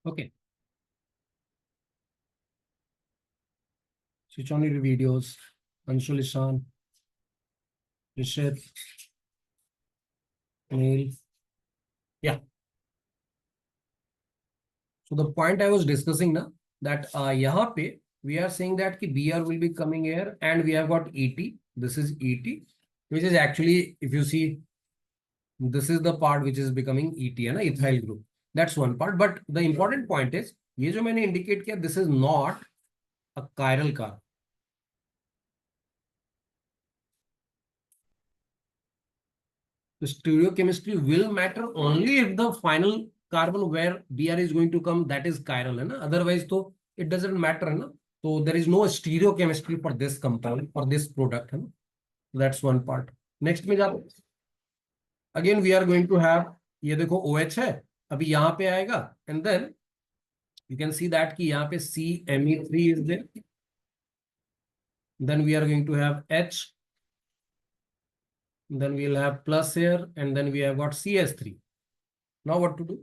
Okay. Switch on your videos. Anshul Ishan, Rishit, Neil. Yeah. So the point I was discussing now that यहाँ पे we are saying that ki BR will be coming here and we have got ET. This is ET, which is actually, if you see, this is the part which is becoming ET, है ना, ethyl group. That's one part. But the important point is ये जो मैंने indicate किया, this is not a chiral carbon. The stereochemistry will matter only if the final carbon where Br is going to come, that is chiral, है ना. Otherwise तो it doesn't matter, है ना. So there is no stereochemistry for this compound, for this product, है ना. That's one part. Next में जाओ. Again we are going to have, ये देखो OH है, अभी यहाँ पे आएगा, and then you can see that कि यहाँ पे CMe3 is there. Then we are going to have H. Then we will have plus here, and then we have got CS3. Now what to do?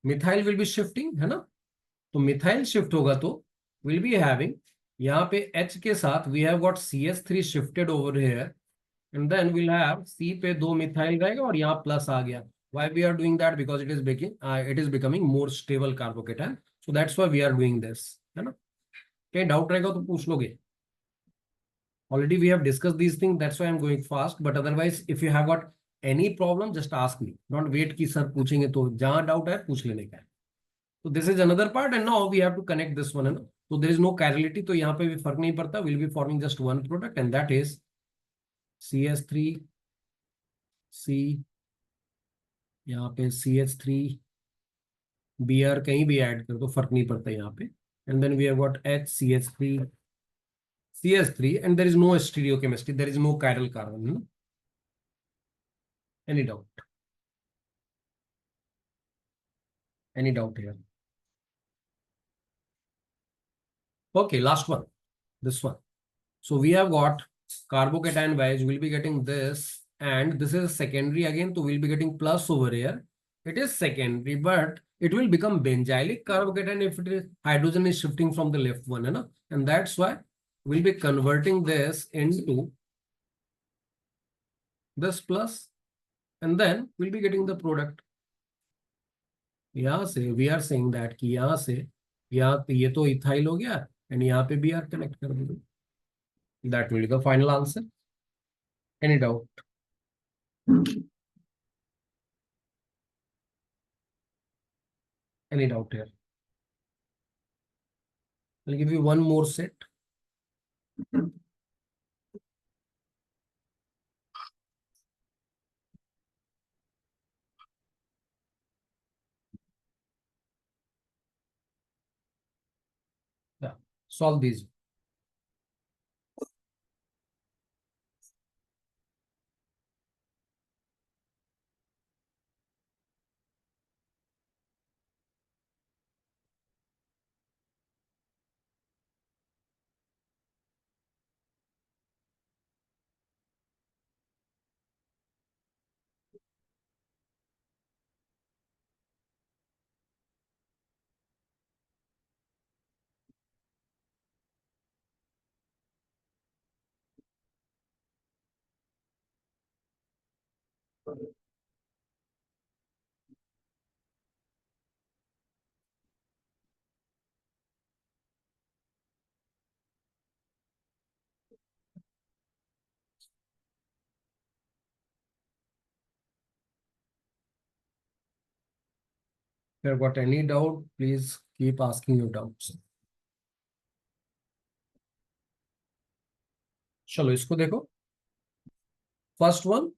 Methyl will be shifting, है ना. तो methyl shift होगा तो will be having, यहाँ पे H के साथ we have got CS3 shifted over here, and then will have C पे 2 मिथाइल रहेगा और यहाँ प्लस आ गया. Why we are doing that? Because it is becoming more stable carbocation. So that's why we are doing this, है ना. कहीं doubt रहेगा तो पूछ लोगे. Already we have discussed these things. That's why I'm going fast. But otherwise, if you have got any problem, just ask me. Don't wait कि sir पूछेंगे तो जहां डाउट है पूछ लेने का है. So this is another part, and now we have to connect this one, है ना. So there is no chirality, तो यहाँ पे भी फर्क नहीं पड़ता. We'll be forming just one product, and that is CS3 C. यहाँ पे CH3 Br कहीं भी ऐड कर दो फर्क नहीं पड़ता यहाँ पे. And then we have got HCH3 CS3, and there is no stereochemistry. There is no chiral carbon. Any doubt? Any doubt here? Okay, last one. This one. So we have got carbocation wise, we'll be getting this, and this is secondary again, so we'll be getting plus over here. It is secondary, but it will become benzylic carbocation if it is hydrogen is shifting from the left one, है ना? And that's why we'll be converting this into this plus, and then we'll be getting the product. यहाँ से we are saying that कि यहाँ से यहाँ पे ये तो इथाइल हो गया, and यहाँ पे भी यार कनेक्ट कर दो. That will be the final answer. Any doubt? Any doubt here? I'll give you one more set. Yeah, solve these. If you've got any doubt, please keep asking your doubts. चलो इसको देखो. First one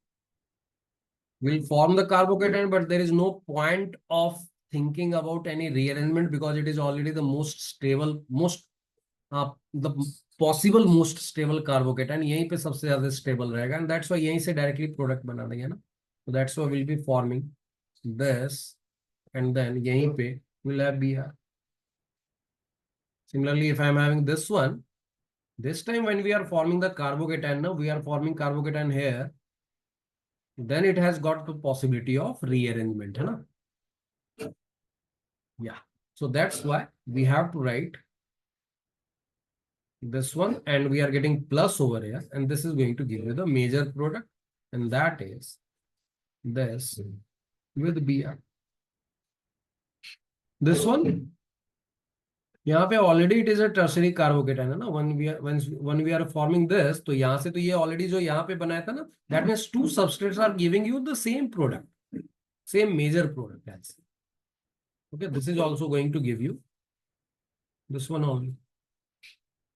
will form the carbocation, but there is no point of thinking about any rearrangement because it is already the most stable, the possible most stable carbocation. यहीं पे सबसे ज्यादा stable रहेगा, and that's why यहीं से directly product बना देंगे ना. So that's why we'll be forming this, and then यहीं पे we'll have Br. Similarly, if I am having this one, this time when we are forming the carbocation, now we are forming carbocation here, then it has got the possibility of rearrangement, है ना? Yeah. So that's why we have to write this one, and we are getting plus over here, and this is going to give you the major product, and that is this with Br. This one, यहाँ पे already it is a tertiary carbocation है ना, when we are forming this, तो यहाँ से तो ये already जो यहाँ पे बनाया था ना, that means two substrates are giving you the same product, same major product. That's okay. This is also going to give you this one only.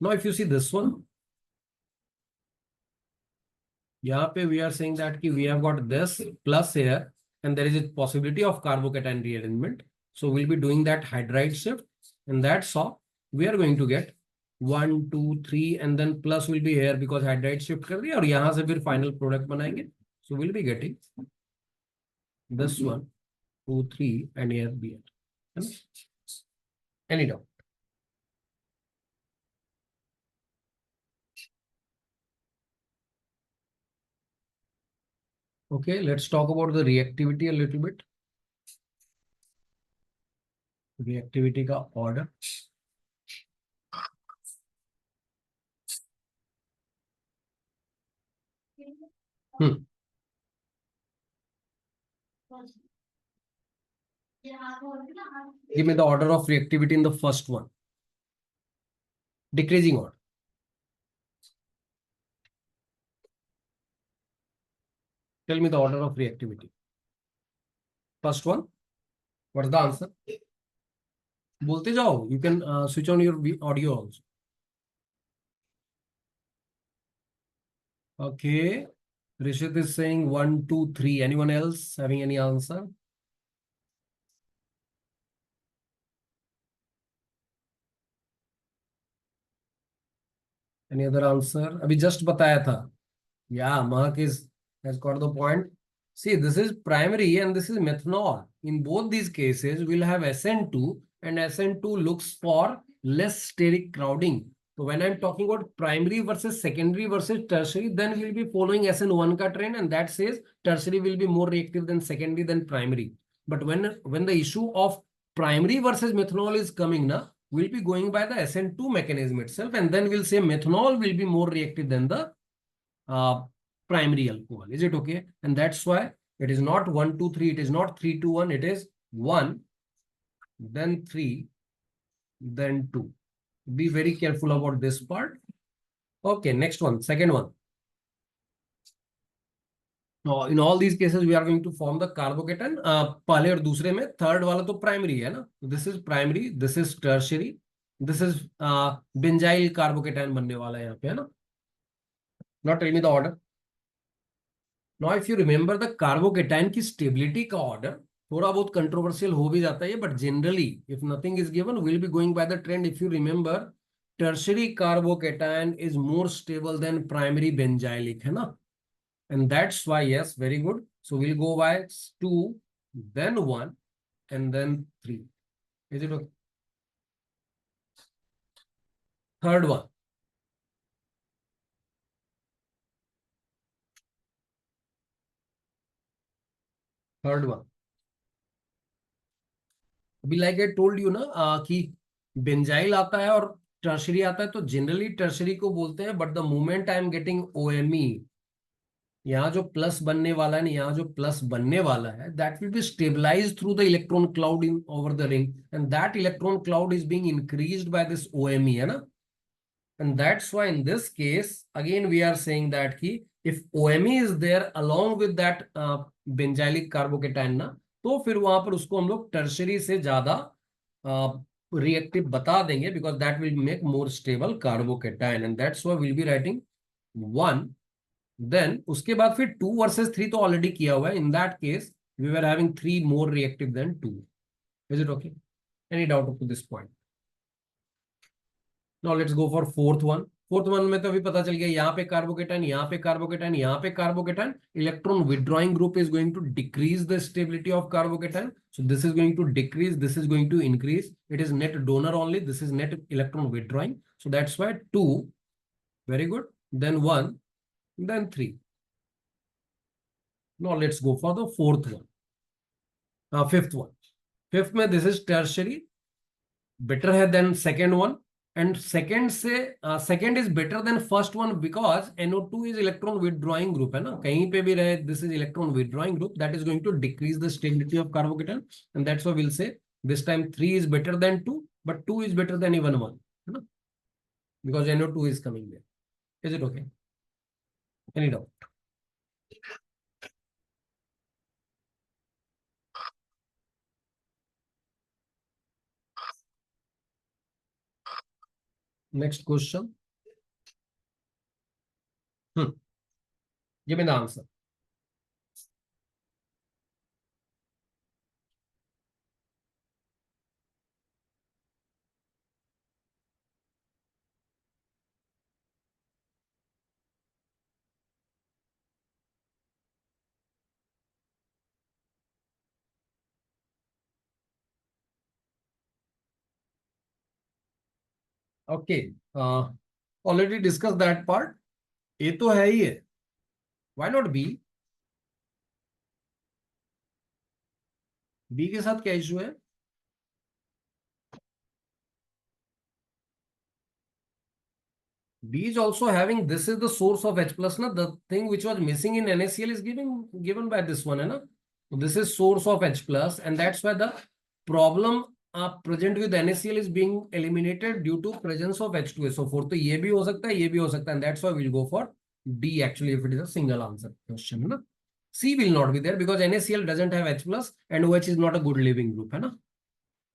Now if you see this one, यहाँ पे we are saying that कि we have got this plus here, and there is a possibility of carbocation rearrangement, so we'll be doing that hydride shift, and that's how we are going to get 1 2 3, and then plus will be here because hydride shift कर दिया, और यहाँ से फिर final product बनाएंगे, so we'll be getting this 1 2 3 and here Br. Any doubt? Okay, let's talk about the reactivity a little bit. Reactivity का order. Give me the order of reactivity in the first one. Decreasing order. Tell me the order of reactivity. First one. What is the answer? बोलते जाओ. You can switch on your audio also. Okay. Rishit is saying 1 2 3. Anyone else having any answer? Any other answer? अभी just बताया था. Yeah, Mark has got the point. See, this is primary and this is methanol. In both these cases, we'll have SN2, and SN2 looks for less steric crowding. So when I'm talking about primary versus secondary versus tertiary, then we'll be following SN1 ka trend, and that says tertiary will be more reactive than secondary than primary. But when the issue of primary versus methanol is coming now, we'll be going by the SN2 mechanism itself, and then we'll say methanol will be more reactive than the primary alcohol. Is it okay? And that's why it is not 1 2 3, it is not 3 2 1, it is 1 then 3 then 2. Be very careful about this part. Okay, next one, second one. Now in all these cases we are going to form the carbocation. पहले और दूसरे में third वाला तो primary है ना. This is primary, this is tertiary, this is benzyl carbocation बनने वाला है यहाँ पे, है ना. Now tell me the order. Now if you remember the carbocation की stability का order थोड़ा बहुत controversial हो भी जाता है, but generally if nothing is given we'll be going by the trend. If you remember, tertiary carbocation is more stable than primary benzylic, है ना. And that's why, yes, very good. So we'll go by 2 then 1 and then 3. Is it okay? Third one. Third one. अभी like I told you ना कि benzyl आता है और tertiary आता है, तो जनरली टर्शरी को बोलते हैं, but the moment I am getting OMe, यहाँ जो प्लस बनने वाला है ना, यहाँ जो प्लस बनने वाला है, that will be stabilized through the electron cloud in over the ring, and that electron cloud is being increased by this OMe, है ना. And that's why in this case, again, we are saying that if OMe is there along with that benzylic carbocation ना, तो फिर वहां पर उसको हम लोग टर्शरी से ज्यादा reactive बता देंगे, because that will make more stable carbocation, and that's why we'll be writing 1. Then उसके बाद फिर 2 versus 3 तो already किया हुआ है. In that case, we were having 3 more reactive than 2. Is it okay? Any doubt up to this point? Now let's go for fourth one. Fourth one में तो अभी पता चल गया, यहाँ पे कार्बोकेटाइन, यहाँ पे कार्बोकेटाइन, यहाँ पे carbocation. Electron withdrawing group is going to decrease the stability of carbocation. So this is going to decrease, this is going to increase. It is net donor only. This is net electron withdrawing. So that's why 2. Very good. Then 1. Then 3. Now let's go for the fourth one. Fifth one. Fifth में this is tertiary, better है than second one, and second से second is better than first one because NO2 is electron withdrawing group है ना, कहीं पे भी रहे this is electron withdrawing group, that is going to decrease the stability of carbocation, and that's why we'll say this time 3 is better than 2, but 2 is better than even 1 है ना, because NO2 is coming there. Is it okay? Any doubt? Next question. Give me the answer. Okay. Already discussed that part. A तो है ही है. Why not B? B के साथ क्या issue है? B is also having, this is the source of H plus, na? The thing which was missing in NaCl is given by this one, na? So this is source of H plus, and that's why the problem present with NaCl is being eliminated due to presence of H2SO4. तो ये भी हो सकता है, ये भी हो सकता है, and that's why we'll go for D actually if it is a single answer question, na? C will not be there because NaCl doesn't have H plus and OH is not a good leaving group, है ना?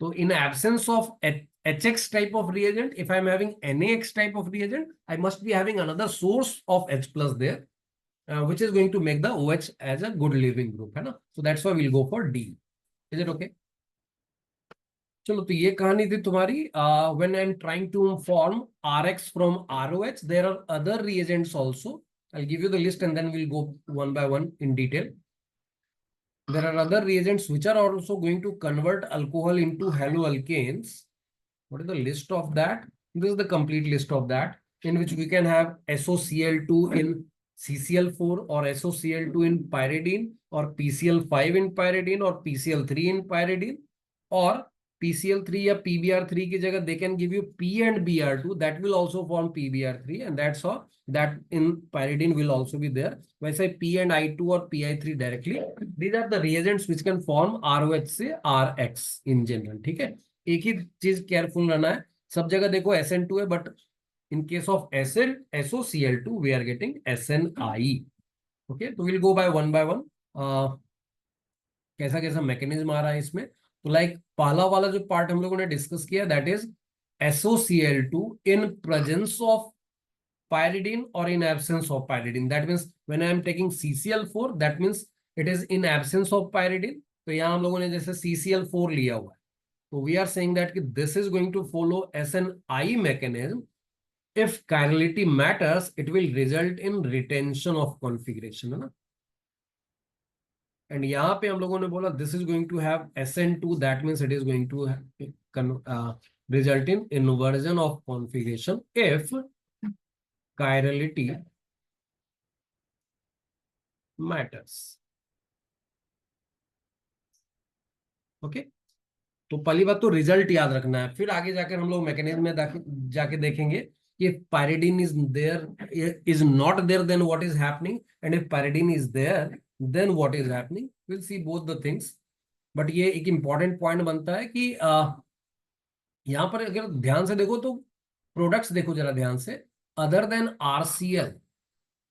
So in absence of HX type of reagent, if I'm having NaX type of reagent, I must be having another source of H plus there, which is going to make the OH as a good leaving group, है ना? So that's why we'll go for D. Is it okay? चलो तो ये कहानी थी तुम्हारी. When I'm trying to form RX from ROH, there are other reagents also. I'll give you the list and then we'll go one by one in detail. There are other reagents which are also going to convert alcohol into haloalkanes. What is the list of that? This is the complete list of that, in which we can have SOCl2 in CCl4 or SOCl2 in pyridine or PCl5 in pyridine or PCl3 in pyridine or PCl3 या PBr3 की जगह they can give you P and Br2, that will also form PBr3, and that's how that in pyridine will also be there. वैसे P and I2 और PI3 directly, these are the reagents which can form ROH से RX in general. ठीक है, एक ही चीज careful रहना है, सब जगह देखो SN2 है, but in case of SOCl2 we are getting SNI. Okay, तो we'll go by one. कैसा कैसा मैकेनिज्म आ रहा है इसमें. तो लाइक पहला वाला जो पार्ट हम लोगों ने डिस्कस किया, that is SOCl2 in presence of pyridine or in absence of pyridine. That means when I am taking CCl4, that means it is in absence of pyridine. तो यहाँ हम लोगों ने जैसे CCl4 लिया हुआ है, तो we are saying that this is going to follow SNI mechanism. If chirality matters, it will result in retention of configuration, है ना. एंड यहाँ पे हम लोगों ने बोला this is going to have SN2, that means it is going to result in inversion of configuration if chirality matters. Okay, तो पहली बात तो रिजल्ट याद रखना है, फिर आगे जाकर हम लोग मैकेनिज्म में जाके देखेंगे कि pyridine is there is not there, then what is happening, and if pyridine is there then what is happening. We'll see both the things. But ये एक इंपॉर्टेंट पॉइंट बनता है कि यहाँ पर अगर ध्यान से देखो तो प्रोडक्ट्स देखो जरा ध्यान से, other than RCl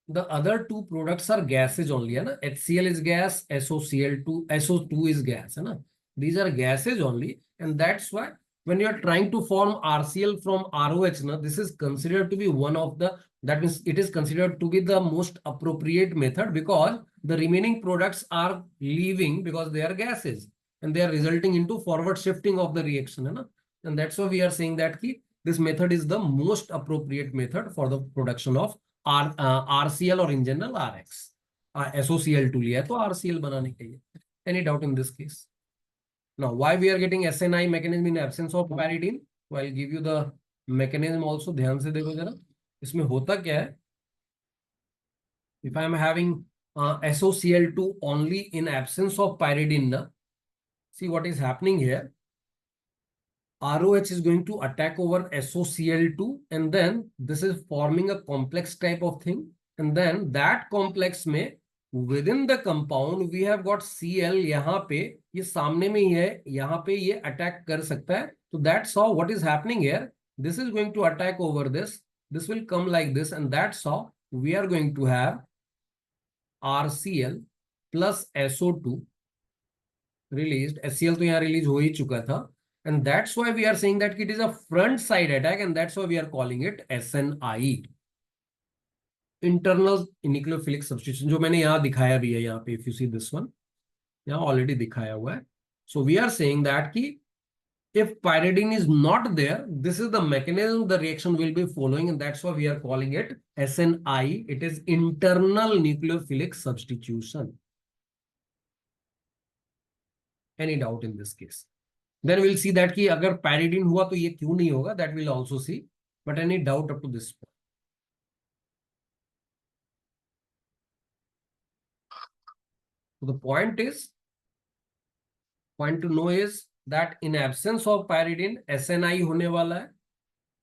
the other two products are gases only, है ना. HCl is gas, SO2 is gas, है ना. These are gases only, and that's why when you are trying to form RCl from ROH, na, this is considered to be one of the, that means it is considered to be the most appropriate method because the remaining products are leaving because they are gases and they are resulting into forward shifting of the reaction, है ना. And that's why we are saying that this method is the most appropriate method for the production of RCl or in general RX. SOCl2 लिया तो RCl बनाने के लिए. Any doubt in this case? Now, why we are getting SNI mechanism in absence of pyridine? So I'll give you the mechanism also. ध्यान से देखो जरा, इसमें होता क्या है. If I am having SOCl2 only in absence of pyridine. Na? See what is happening here. ROH is going to attack over SOCl2, and then this is forming a complex type of thing. And then that complex में within the compound we have got Cl यहाँ पे, ये सामने में ही है, यहाँ पे ये अटैक कर सकता है. So that's how what is happening here. This is going to attack over this. This will come like this, and that's how we are going to have RCl plus SO2 released. HCl तो यहाँ release हो ही चुका था. And that's why we are saying that it is a front side attack, and that's why we are calling it SNI. Internal nucleophilic substitution, जो मैंने यहाँ दिखाया भी है यहाँ पे, if you see this one, यहाँ already दिखाया हुआ है. So we are saying that कि if pyridine is not there, this is the mechanism the reaction will be following, and that's why we are calling it SNI. It is internal nucleophilic substitution. Any doubt in this case? Then we'll see that कि अगर pyridine हुआ तो ये क्यों नहीं होगा, that we'll also see. But any doubt up to this point? So the point to know is that in absence of pyridine SNI होने वाला है.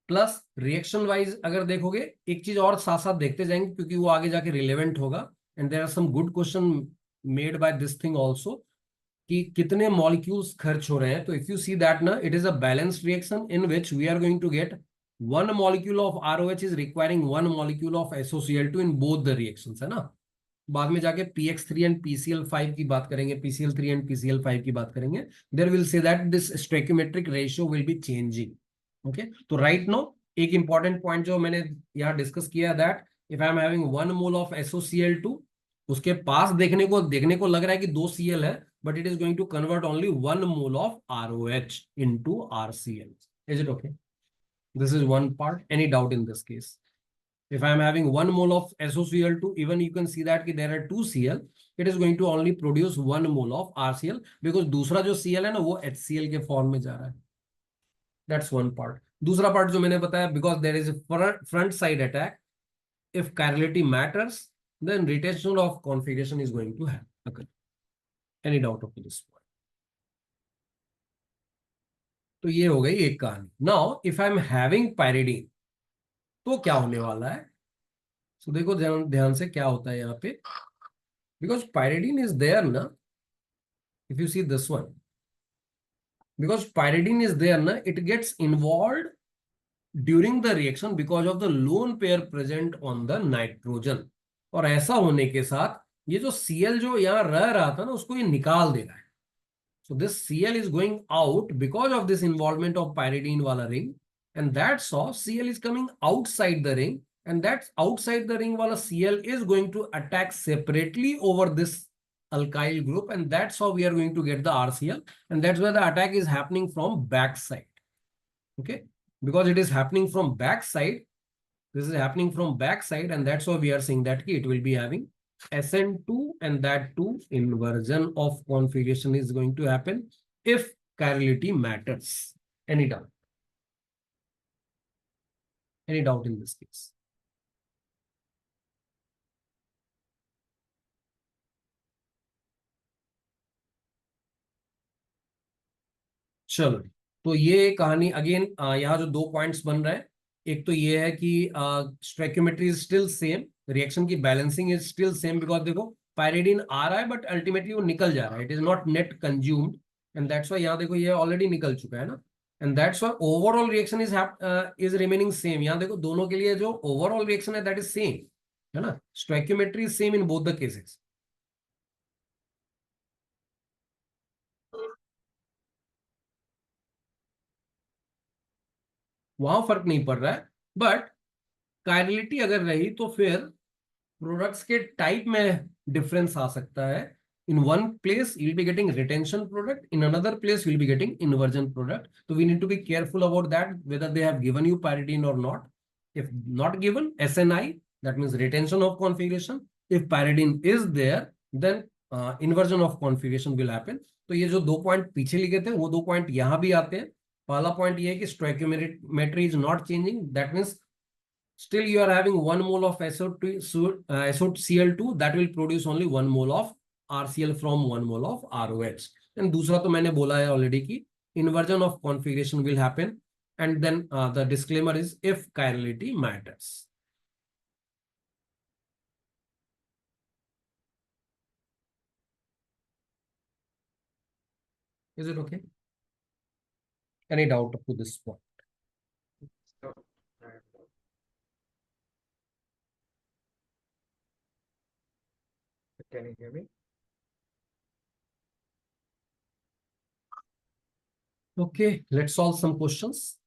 प्लस रिएक्शन वाइज अगर देखोगे, एक चीज और साथ साथ देखते जाएंगे क्योंकि वो आगे जाके रिलेवेंट होगा. And there are some good question made by this thing also कि कितने मॉलिक्यूल्स खर्च हो रहे हैं. तो इफ यू सी दैट ना, it is a balanced reaction in which we are going to get one molecule of ROH is requiring one molecule of SOCl2 in both the reactions, है ना. बाद में जाके PX3 एंड PCl5 की बात करेंगे, PCl3 and PCl5 की बात करेंगे. There will say that this stoichiometric ratio will be changing. Okay, तो राइट नो एक इंपॉर्टेंट पॉइंट जो मैंने यहाँ डिस्कस किया, that if I am having 1 mole of SOCl2, उसके पास देखने को लग रहा है कि 2 Cl है, but it is going to convert only 1 mole of ROH into RCl. Is it okay? This is one part. Any doubt in this case? If I am having 1 mole of SOCl2, even you can see that there are 2 Cl, it is going to only produce 1 mole of RCl, because दूसरा जो Cl है ना वो HCl के form में जा रहा है. That's one part. दूसरा part जो मैंने बताया, because there is a front side attack, if chirality matters, then retention of configuration is going to occur. Any doubt up to this point? तो ये हो गई एक कहानी. Now, if I am having pyridine, तो क्या होने वाला है? So देखो ध्यान से क्या होता है यहाँ पे, because pyridine is there ना, if you see this one, because pyridine is there ना, it gets involved during the reaction because of the lone pair present on the nitrogen. और ऐसा होने के साथ ये जो Cl जो यहाँ रह रहा था ना, उसको ये निकाल दे रहा है. So this Cl is going out because of this involvement of pyridine वाला ring, and that's how Cl is coming outside the ring, and that outside the ring wala Cl is going to attack separately over this alkyl group, and that's how we are going to get the RCl, and that's where the attack is happening from back side. Okay, because it is happening from back side, this is happening from back side, and that's why we are saying that it will be having SN2, and that too inversion of configuration is going to happen if chirality matters. Any doubt? Any doubt in this case? चलो, तो ये कहानी again, यहाँ जो 2 points बन रहे हैं, एक तो ये है कि stoichiometry is still same, reaction की balancing is still same, because देखो पायरिडीन आ रहा है बट अल्टीमेटली वो निकल जा रहा है, it is not net consumed, and that's why यहाँ देखो ये ऑलरेडी निकल चुका है ना, and that's why overall reaction is remaining same. यहाँ देखो दोनों के लिए जो ओवरऑल रिएक्शन है दैट इज सेम, है ना. Stoichiometry is same in both the cases. वहां फर्क नहीं पड़ रहा है, बट कायरलिटी अगर रही तो फिर प्रोडक्ट्स के टाइप में डिफरेंस आ सकता है. In one place you'll be getting retention product, in another place you'll be getting inversion product. So we need to be careful about that, whether they have given you pyridine or not. If not given, SNI, that means retention of configuration. If pyridine is there, then inversion of configuration will happen. तो ये जो 2 point पीछे लिखे थे वो 2 point यहाँ भी आते हैं. पहला पॉइंट ये है कि stoichiometry is not changing, that means Still you are having 1 mole of SOCl2 that will produce only 1 mole of RCl from 1 mole of ROH. And दूसरा तो मैंने बोला है already कि inversion of configuration will happen, and then the disclaimer is if chirality matters. Is it okay? Any doubt up to this point? So, can you hear me? Okay, let's solve some questions.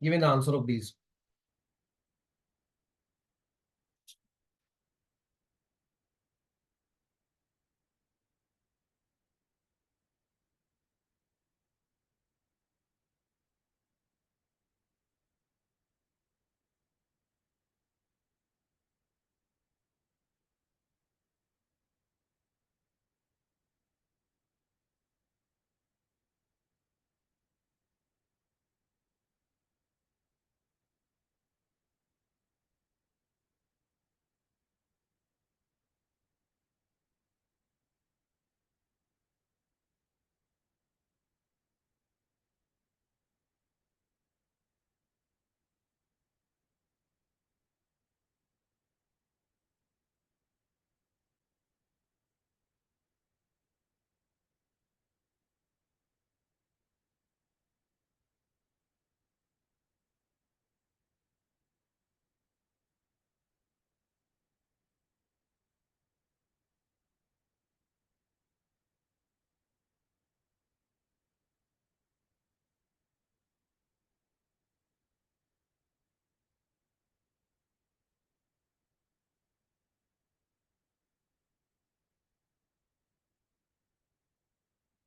Give me the answer of these.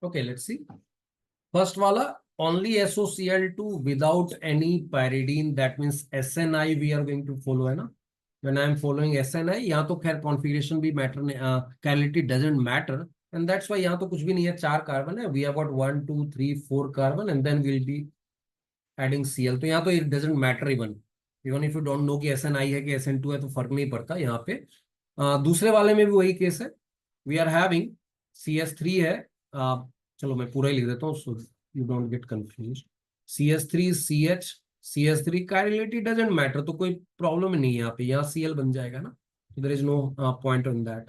Okay, let's see. First wala, only SOCl2 without any pyridine. That means SNI we are going to follow, है ना? When I am following SNI, यहाँ तो खैर configuration भी matter नहीं, chirality doesn't matter, and that's why यहाँ तो कुछ भी नहीं है, 4 कार्बन है. We have got 1, 2, 3, 4 carbon, and then we'll be adding Cl. तो यहाँ तो it doesn't matter even if you don't know कि SNI है कि SN2 है तो फर्क नहीं पड़ता यहाँ पे. दूसरे वाले में भी वही केस है. We are having CS3 है. चलो मैं पूरा ही लिख देता हूँ so you don't get confused. CS3 CH CS3 chirality doesn't matter, तो कोई प्रॉब्लम नहीं है यहाँ पे. यहाँ Cl बन जाएगा ना. There is no point on that.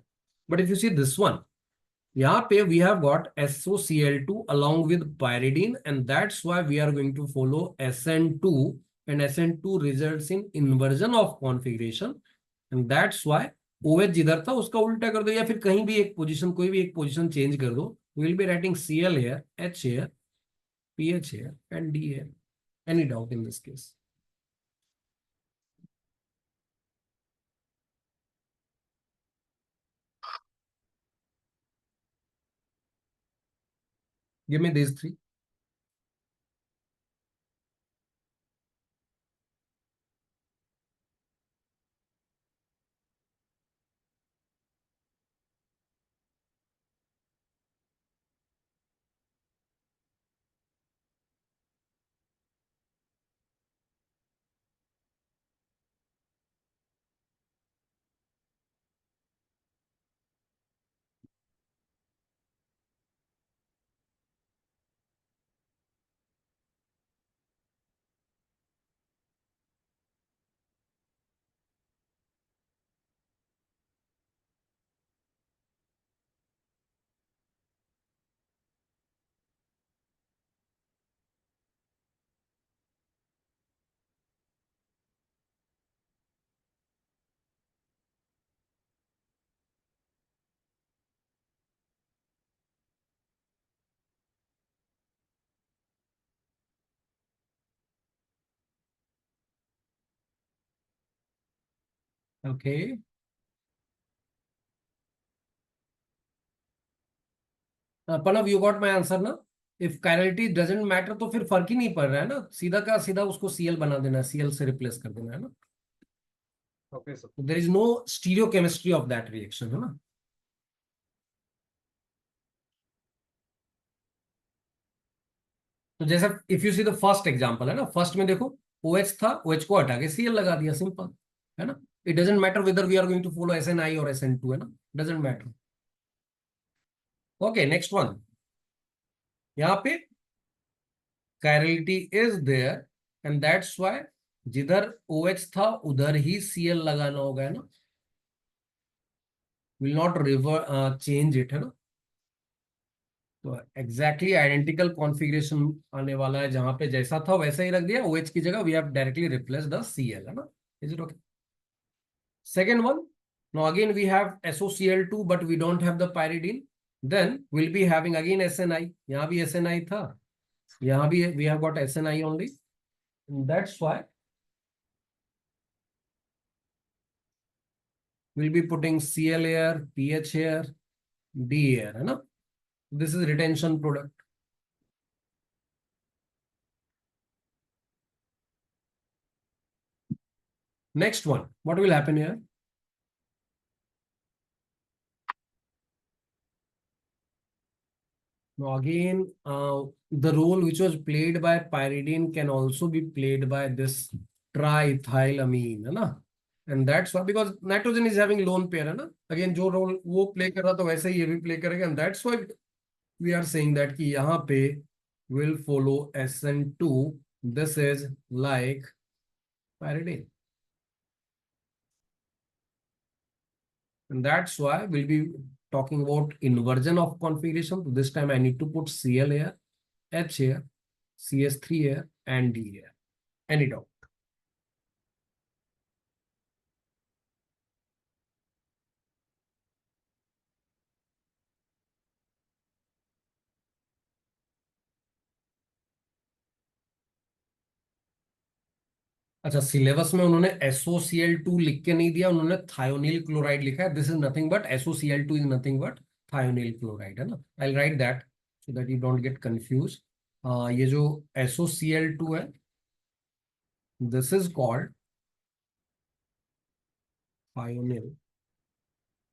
But if you see this one, यहाँ पे we have got SOCl2 along with pyridine, and that's why we are going to follow SN2, and SN2 results in inversion of configuration, and that's why OH जिधर था उसका उल्टा कर दो, या फिर कहीं भी एक पोजीशन, कोई भी एक पोजीशन चेंज कर दो. We will be writing Cl here, H here, pH here, and D here. Any doubt in this case? Give me these three. Okay. पलव, you got my answer ना? If chirality doesn't matter तो फिर फर्क ही नहीं पड़ रहा है ना. सीधा का सीधा उसको Cl बना देना है, Cl से रिप्लेस कर देना है ना. Okay, sir. There is no stereochemistry of that reaction, है ना. तो जैसे if you see the first example है ना, फर्स्ट में देखो OH था, OH को हटा के Cl लगा दिया, सिंपल है ना. It doesn't matter whether we are going to follow SNI और SN2, है ना, doesn't matter. Okay, next one. यहाँ पे chirality is there and that's why जिधर OH था उधर ही Cl लगाना होगा, है ना. Will not river change it, है ना. तो एग्जैक्टली आइडेंटिकल कॉन्फ़िगरेशन आने वाला है, जहां पे जैसा था वैसा ही रख दिया. OH की जगह we have directly replace the Cl, है ना. Is it okay? Second one, now again we have SOCl2 but we don't have the pyridine. Then we'll be having again SNI. यहाँ भी SNI था, यहाँ भी we have got SNI only. And that's why we'll be putting Cl here, PH here, D here, है ना. This is retention product. Next one, what will happen here? Now again, the role which was played by pyridine can also be played by this triethylamine, है ना. And that's why, because nitrogen is having lone pair, है ना. Again, जो role वो play कर रहा था वैसे ही ये भी play करेगा. And that's why we are saying that कि यहाँ पे will follow SN2. This is like pyridine. And that's why we'll be talking about inversion of configuration. So this time I need to put Cl here, H here, CS3 here, and D here. Any doubt? अच्छा, syllabus में उन्होंने SOCl2 लिख के नहीं दिया, उन्होंने thionyl chloride लिखा है. This is nothing but SOCl2 is nothing but thionyl chloride, है ना. I write that so that you don't get confuse. ये जो SOCl2 है, this is called thionyl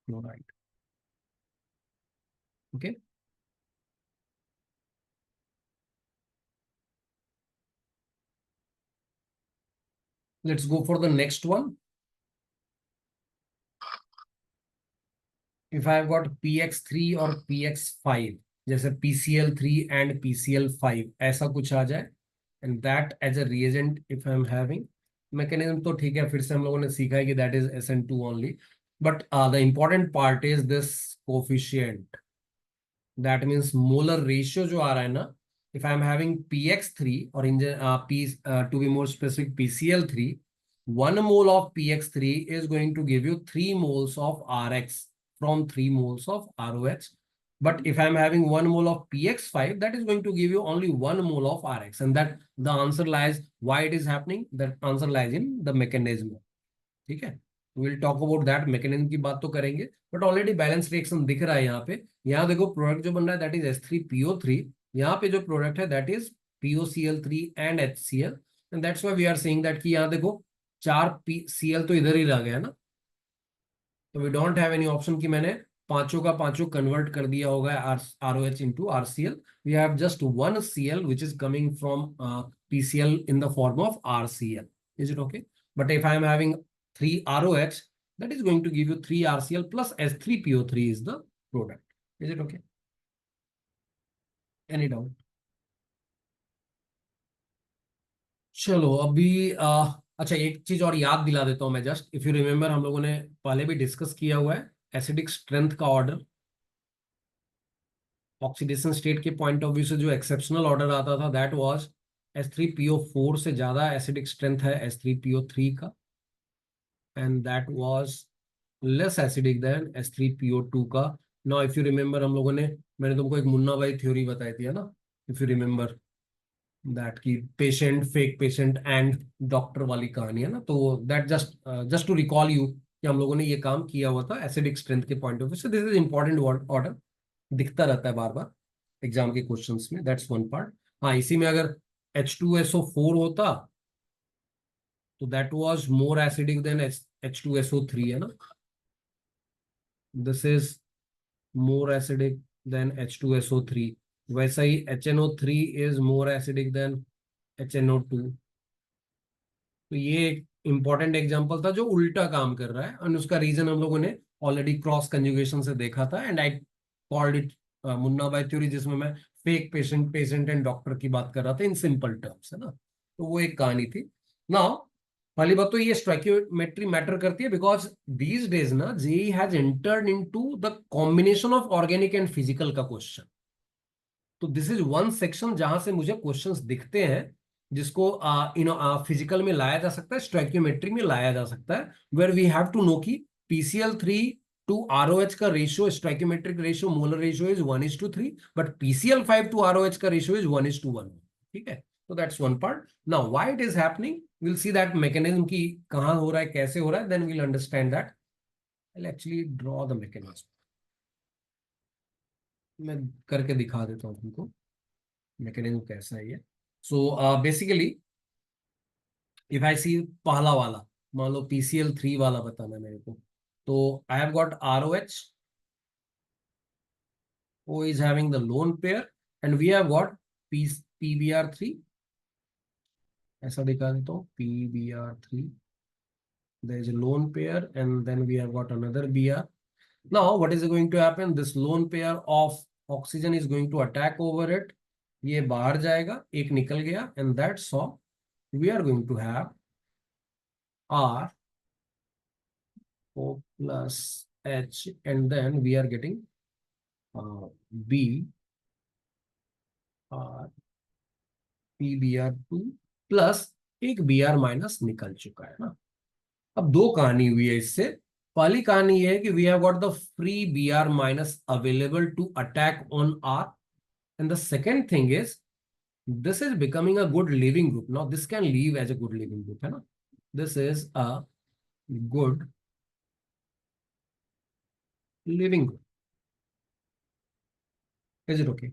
chloride. Okay, let's go for the next one. If I have got PX3 और PX5, जैसे PCl3 and PCl5 ऐसा कुछ आ जाए, and that as a reagent if I am having, mechanism तो ठीक है, फिर से हम लोगों ने सीखा है कि that is SN2 only, but the important part is this coefficient. That means molar ratio जो आ रहा है ना, if I am having PX3 or in to be more specific PCl3, 1 mole of PX3 is going to give you 3 moles of RX from 3 moles of ROH. But if I'm having 1 mole of PX5, that is going to give you only 1 mole of RX. And that the answer lies, why it is happening, that answer lies in the mechanism. ठीक है, will talk about that. Mechanism की बात तो करेंगे, but already balance reaction दिख रहा है यहाँ पे. यहाँ देखो प्रोडक्ट जो बन रहा है दैट इज S3PO3. यहाँ पे जो प्रोडक्ट है that is POCl3 and HCl. And that's why we are saying that कि यहाँ देखो 4 PCl तो इधर ही रह गया ना. तो we don't have any option कि मैंने पांचों का पांचों कन्वर्ट कर दिया होगा ROH into RCl. We have just one Cl which is coming from PCl in the form of RCl. Is it okay? But if I am having 3 ROH, that is going to give you 3 RCl plus S3PO3 is the product. Is it okay? Any doubt? चलो अभी अच्छा, एक चीज और याद दिला देता हूं मैं जस्ट. इफ यू रिमेम्बर, हम लोगों ने पहले भी डिस्कस किया हुआ है एसिडिक स्ट्रेंथ का ऑर्डर. ऑक्सीडेशन स्टेट के पॉइंट ऑफ व्यू से जो एक्सेप्शनल ऑर्डर आता था दैट वाज S3PO4 से ज्यादा एसिडिक स्ट्रेंथ है S3PO3 का, and that was less acidic then S3PO2 का. नाउ इफ यू रिमेम्बर, हम लोगों ने, मैंने तुमको एक मुन्ना भाई थ्योरी बताई थी, है ना. इफ यू रिमेम्बर दैट की patient, fake patient and doctor वाली कहानी, है ना. तो that just just to recall you कि हम लोगों ने ये काम किया हुआ था एसिडिक स्ट्रेंथ के पॉइंट ऑफ व्यू से. दिस इज इंपॉर्टेंट ऑर्डर, दिखता रहता है बार बार एग्जाम के क्वेश्चंस में. That's one part. हाँ, इसी में अगर H2SO4 होता तो that was more acidic than H2SO3, है ना. This is more acidic than H2SO3. वैसा ही HNO3 is more acidic then HNO2. तो ये एक इंपॉर्टेंट एग्जांपल था जो उल्टा काम कर रहा है, और उसका रीजन हम लोगों ने ऑलरेडी क्रॉस कंजुगेशन से देखा था, and I called it Munna Bhai theory, जिसमें मैं फेक पेशेंट एंड डॉक्टर की बात कर रहा था इन सिंपल टर्म्स, है ना। तो वो एक कहानी थी। नाउ पहली बात तो ये स्टोइकियोमेट्री मैटर करती है बिकॉज दीज डेज ना JEE has entered into the combination of organic and physical का क्वेश्चन। तो दिस इज वन सेक्शन जहां से मुझे क्वेश्चंस दिखते हैं जिसको फिजिकल में लाया जा सकता है, स्टोइकियोमेट्री में लाया जा सकता है, where we have to know कि PCl3 टू ROH का ratio, stoichiometric ratio, molar ratio is 1:3, but PCl5 to ROH का रेशियो इज 1:1। ठीक है, तो that's one part. Now why it is happening, will see that mechanism की कहां हो रहा है, कैसे हो रहा है, then will understand that. I actually draw the mechanism, मैं करके दिखा देता हूं तुमको मैकेनिज्म कैसा है ये। सो बेसिकली इफ आई सी पहला वाला, मान लो PCl3 वाला बताना है मेरे को, तो I have got ROH, O is having the lone pair, and we have got PBr3, ऐसा दिखा देता हूँ PBr3, there is a lone pair and then we have got another Br. Now what is going to happen, this lone pair of oxygen is going to attack over it, ये बाहर जाएगा, एक निकल गया, and that's all we are going to have R O plus H, and then we are getting B R PBr2 plus एक Br minus निकल चुका है ना। अब दो कहानी हुई है इससे। पहली कहानी ये है कि we have got the free Br minus available to attack on R, and the second thing is this is becoming a good living group. Now this can leave as a good living group, है ना। This is a good living group. Is it okay?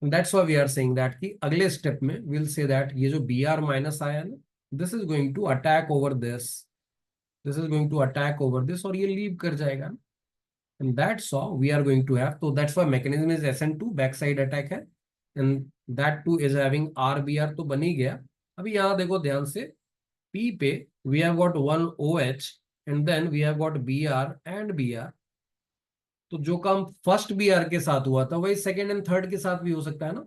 And that's why we are saying that कि अगले step में we'll say that ये जो Br minus आया है ना, this is going to attack over this, this is going to attack over this, और ये लीव कर जाएगा ना। And that's how we are going to have, so that's why mechanism is SN2 backside attack है, and that too is having RBr, तो बन ही गया। अभी यहाँ देखो ध्यान से, P पे we have got one OH and then we have got Br and Br, तो जो काम फर्स्ट Br के साथ हुआ था वही सेकेंड एंड थर्ड के साथ भी हो सकता है ना।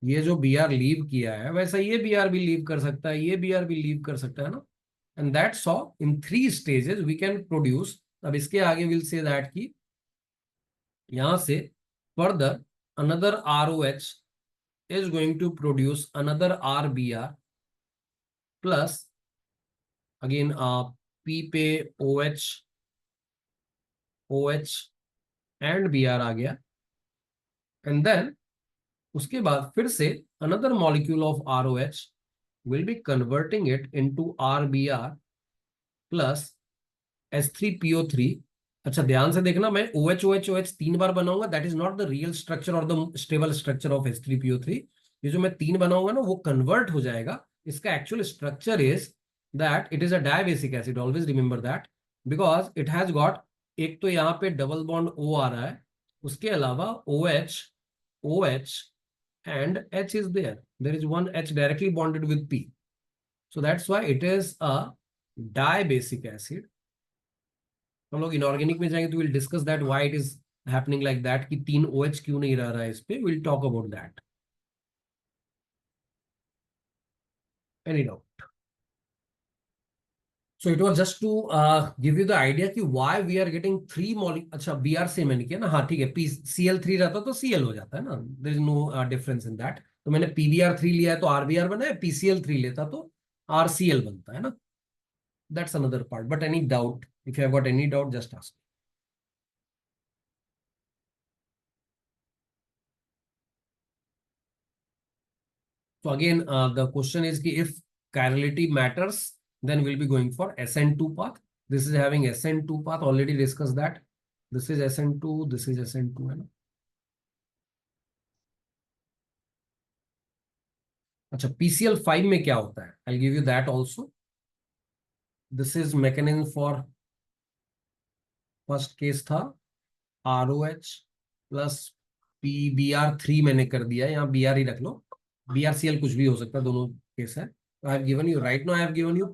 ये जो Br लीव किया है वैसा ये Br भी लीव कर सकता है, ये Br भी लीव कर सकता है ना। And that's how in 3 stages we can produce. अब इसके आगे विल से दैट की यहां से further another ROH is going to produce another RBr plus again P पे OH OH and Br आ गया, and then उसके बाद फिर से another molecule of ROH will be converting it into RBr plus H3PO3। अच्छा ध्यान से देखना, मैं OH OH OH 3 बार बनाऊंगा, that is not the real structure और the stable structure of H3PO3। ये जो मैं 3 बनाऊंगा ना वो कन्वर्ट हो जाएगा, इसका actual structure is that it is a dibasic acid, always remember that, because it has got, एक तो यहाँ पे डबल बॉन्ड O आ रहा है, उसके अलावा OH OH and H is there, there is one H directly bonded with P, so that's why it is a dibasic acid। हम लोग इनऑर्गेनिक में जाएंगे तो will discuss that why it is happening like that, कि 3 OH क्यों नहीं रह रहा है इस पे, will talk about that. Any doubt? So it was just to give you the idea कि why we are getting 3 molecule. अच्छा Br से मैंने किया ना, हाँ ठीक है, PCl3 रहता तो Cl हो जाता है ना, there is no difference in that. तो मैंने PBr3 लिया है तो RBr बना है, PCl3 लेता तो RCl बनता है ना। That's another part, but any doubt, if you have got any doubt just ask. So again, the question is कि if chirality matters, then we'll be going for SN2 path. This is having SN2 path, already discussed that. This is SN2, this is SN2 है ना। अच्छा PCl5 में क्या होता है, I'll give you that also. This is mechanism for first case था ROH plus PBr3 मैंने कर दिया है, यहाँ Br ही रख लो, BRCl कुछ भी हो सकता है, दोनों केस है। I have given you right now, I have given you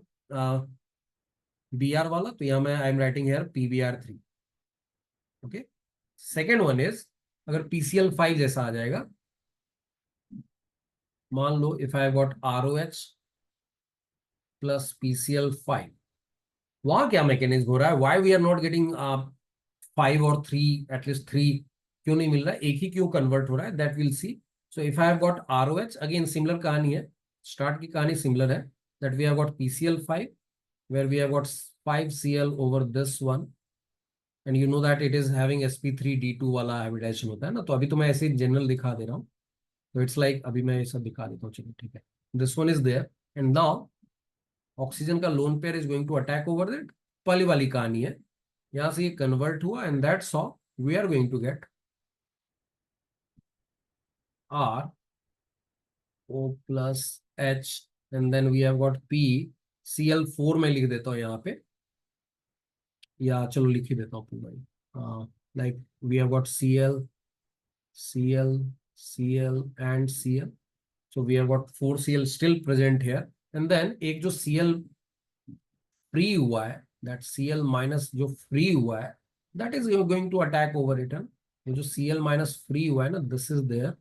BR वाला, तो यहाँ मैं I am writing here PBr3। Okay, second one is, अगर PCl5 जैसा आ जाएगा, मान लो if I got ROH plus PCl5, वहां क्या मैकेनिज्म हो रहा है, why we are not getting 5 और 3, एटलीस्ट 3 क्यों नहीं मिल रहा है, एक ही क्यों कन्वर्ट हो रहा है, that will see. So if I have got ROH, again similar कहानी है, स्टार्ट की कहानी सिमिलर है, that we have got PCl5 where we have got 5Cl over this one, and you know that it is having sp3d2 वाला hybridization होता है ना। तो अभी तो मैं ऐसे जनरल दिखा दे रहा हूँ, तो इट्स लाइक अभी मैं ये सब दिखा देता हूँ, चलो ठीक है। This one is there, and now oxygen का lone pair is going to attack over that, पहली वाली कहानी है, यहां से ये कन्वर्ट हुआ, and that's how we are going to get RO plus H, and then we have got PCl4, मैं लिख देता हूँ यहाँ पे, या चलो लिख ही देता हूँ पूरा ही, like we have got Cl and Cl, so we have got 4Cl still present here, and then एक जो Cl फ्री हुआ है, that Cl माइनस जो फ्री हुआ है, that is going to attack over it, है। ये जो Cl माइनस फ्री हुआ है ना, this is there,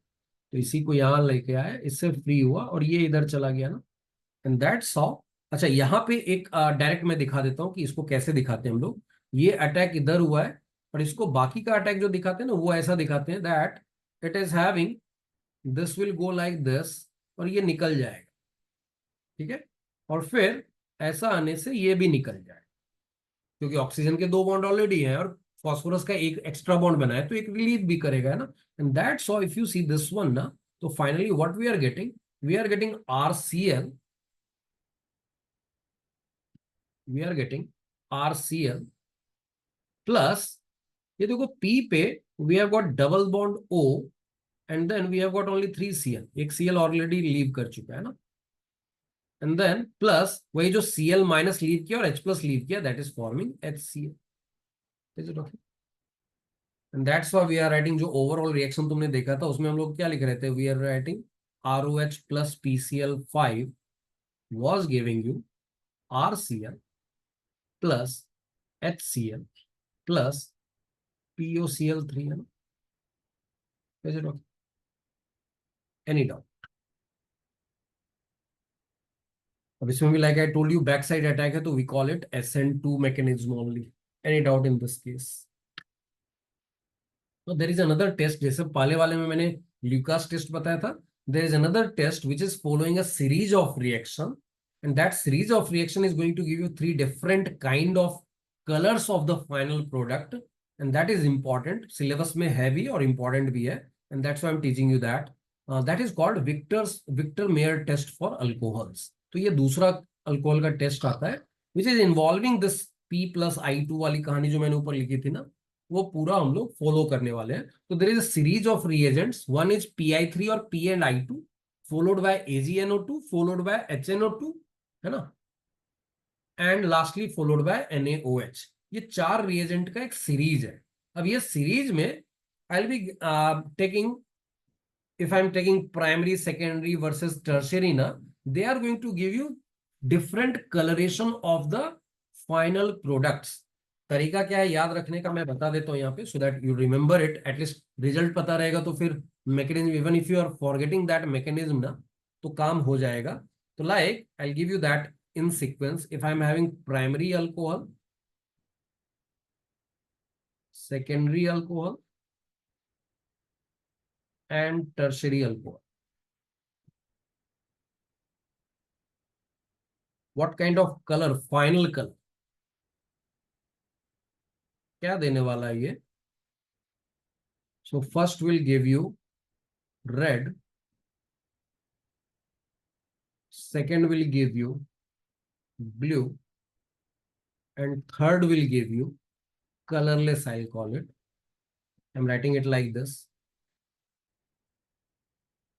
तो इसी को यहाँ लेके आया, इससे फ्री हुआ और ये इधर चला गया ना, एंड दैट्स हाउ। अच्छा, यहाँ पे एक डायरेक्ट मैं दिखा देता हूँ कि इसको कैसे दिखाते हैं हम लोग। ये अटैक इधर हुआ है, और इसको बाकी का अटैक जो दिखाते हैं ना, वो ऐसा दिखाते हैं that it is having, this will go like this, और ये निकल जाएगा, ठीक है। और फिर ऐसा आने से ये भी निकल जाए, क्योंकि ऑक्सीजन के 2 बॉन्ड ऑलरेडी हैं, और फॉस्फोरस का एक एक्स्ट्रा बॉन्ड बना है, तो एक रिलीज भी करेगा, है ना। And that's how if you see this one ना, तो finally what we are getting RCl, we are getting RCl plus, ये देखो P पे we have got double bond O, and then we have got only 3Cl, एक Cl already leave कर चुका है ना, एंड देन प्लस वही जो Cl माइनस लीव किया और H प्लस लीव किया, that is forming HCl, is it okay. And that's why we are writing, जो ओवरऑल रिएक्शन तुमने देखा था उसमें हम लोग क्या लिख रहे थे, we are writing ROH plus PCl5 was giving you RCl plus HCl plus POCl3, है ना, is it okay, any doubt. अब इसमें भी like I told you back side attack है, तो we call it SN2 mechanism only, any doubt in this case. तो there is another test, जैसे पहले वाले में मैंने ल्यूकास टेस्ट बताया था, there is another test which is following a series of reaction, and that series of reaction is going to give you 3 different kind of colours of the final product, and that is important, syllabus में है भी और important भी है, and that's why I am teaching you that. That is called Victor Meyer test for alcohols. तो ये दूसरा alcohol का टेस्ट आता है which is involving this P+I2 वाली कहानी जो मैंने ऊपर लिखी थी ना, वो पूरा हम लोग फॉलो करने वाले हैं। तो there is a series of reagents, one is Pi3 और P&I2, followed by AgNO2, followed by HNO2, है ना, and lastly followed by NaOH। ये 4 रिएजेंट का एक सीरीज है। अब ये सीरीज में आई will be taking, if I'm taking primary, secondary versus tertiary na, they are going to give you different coloration of the final products। तरीका क्या है याद रखने का, मैं बता देता हूँ यहाँ पे, so that you remember it, at least result पता रहेगा, तो फिर mechanism, even if you are forgetting that mechanism ना, तो काम हो जाएगा। तो like I'll give you that in sequence, if I'm having primary alcohol, secondary alcohol and tertiary alcohol, what kind of color, final color क्या देने वाला है ये। So first will give you red, second will give you blue, and third will give you colourless, I call it, I am writing it like this.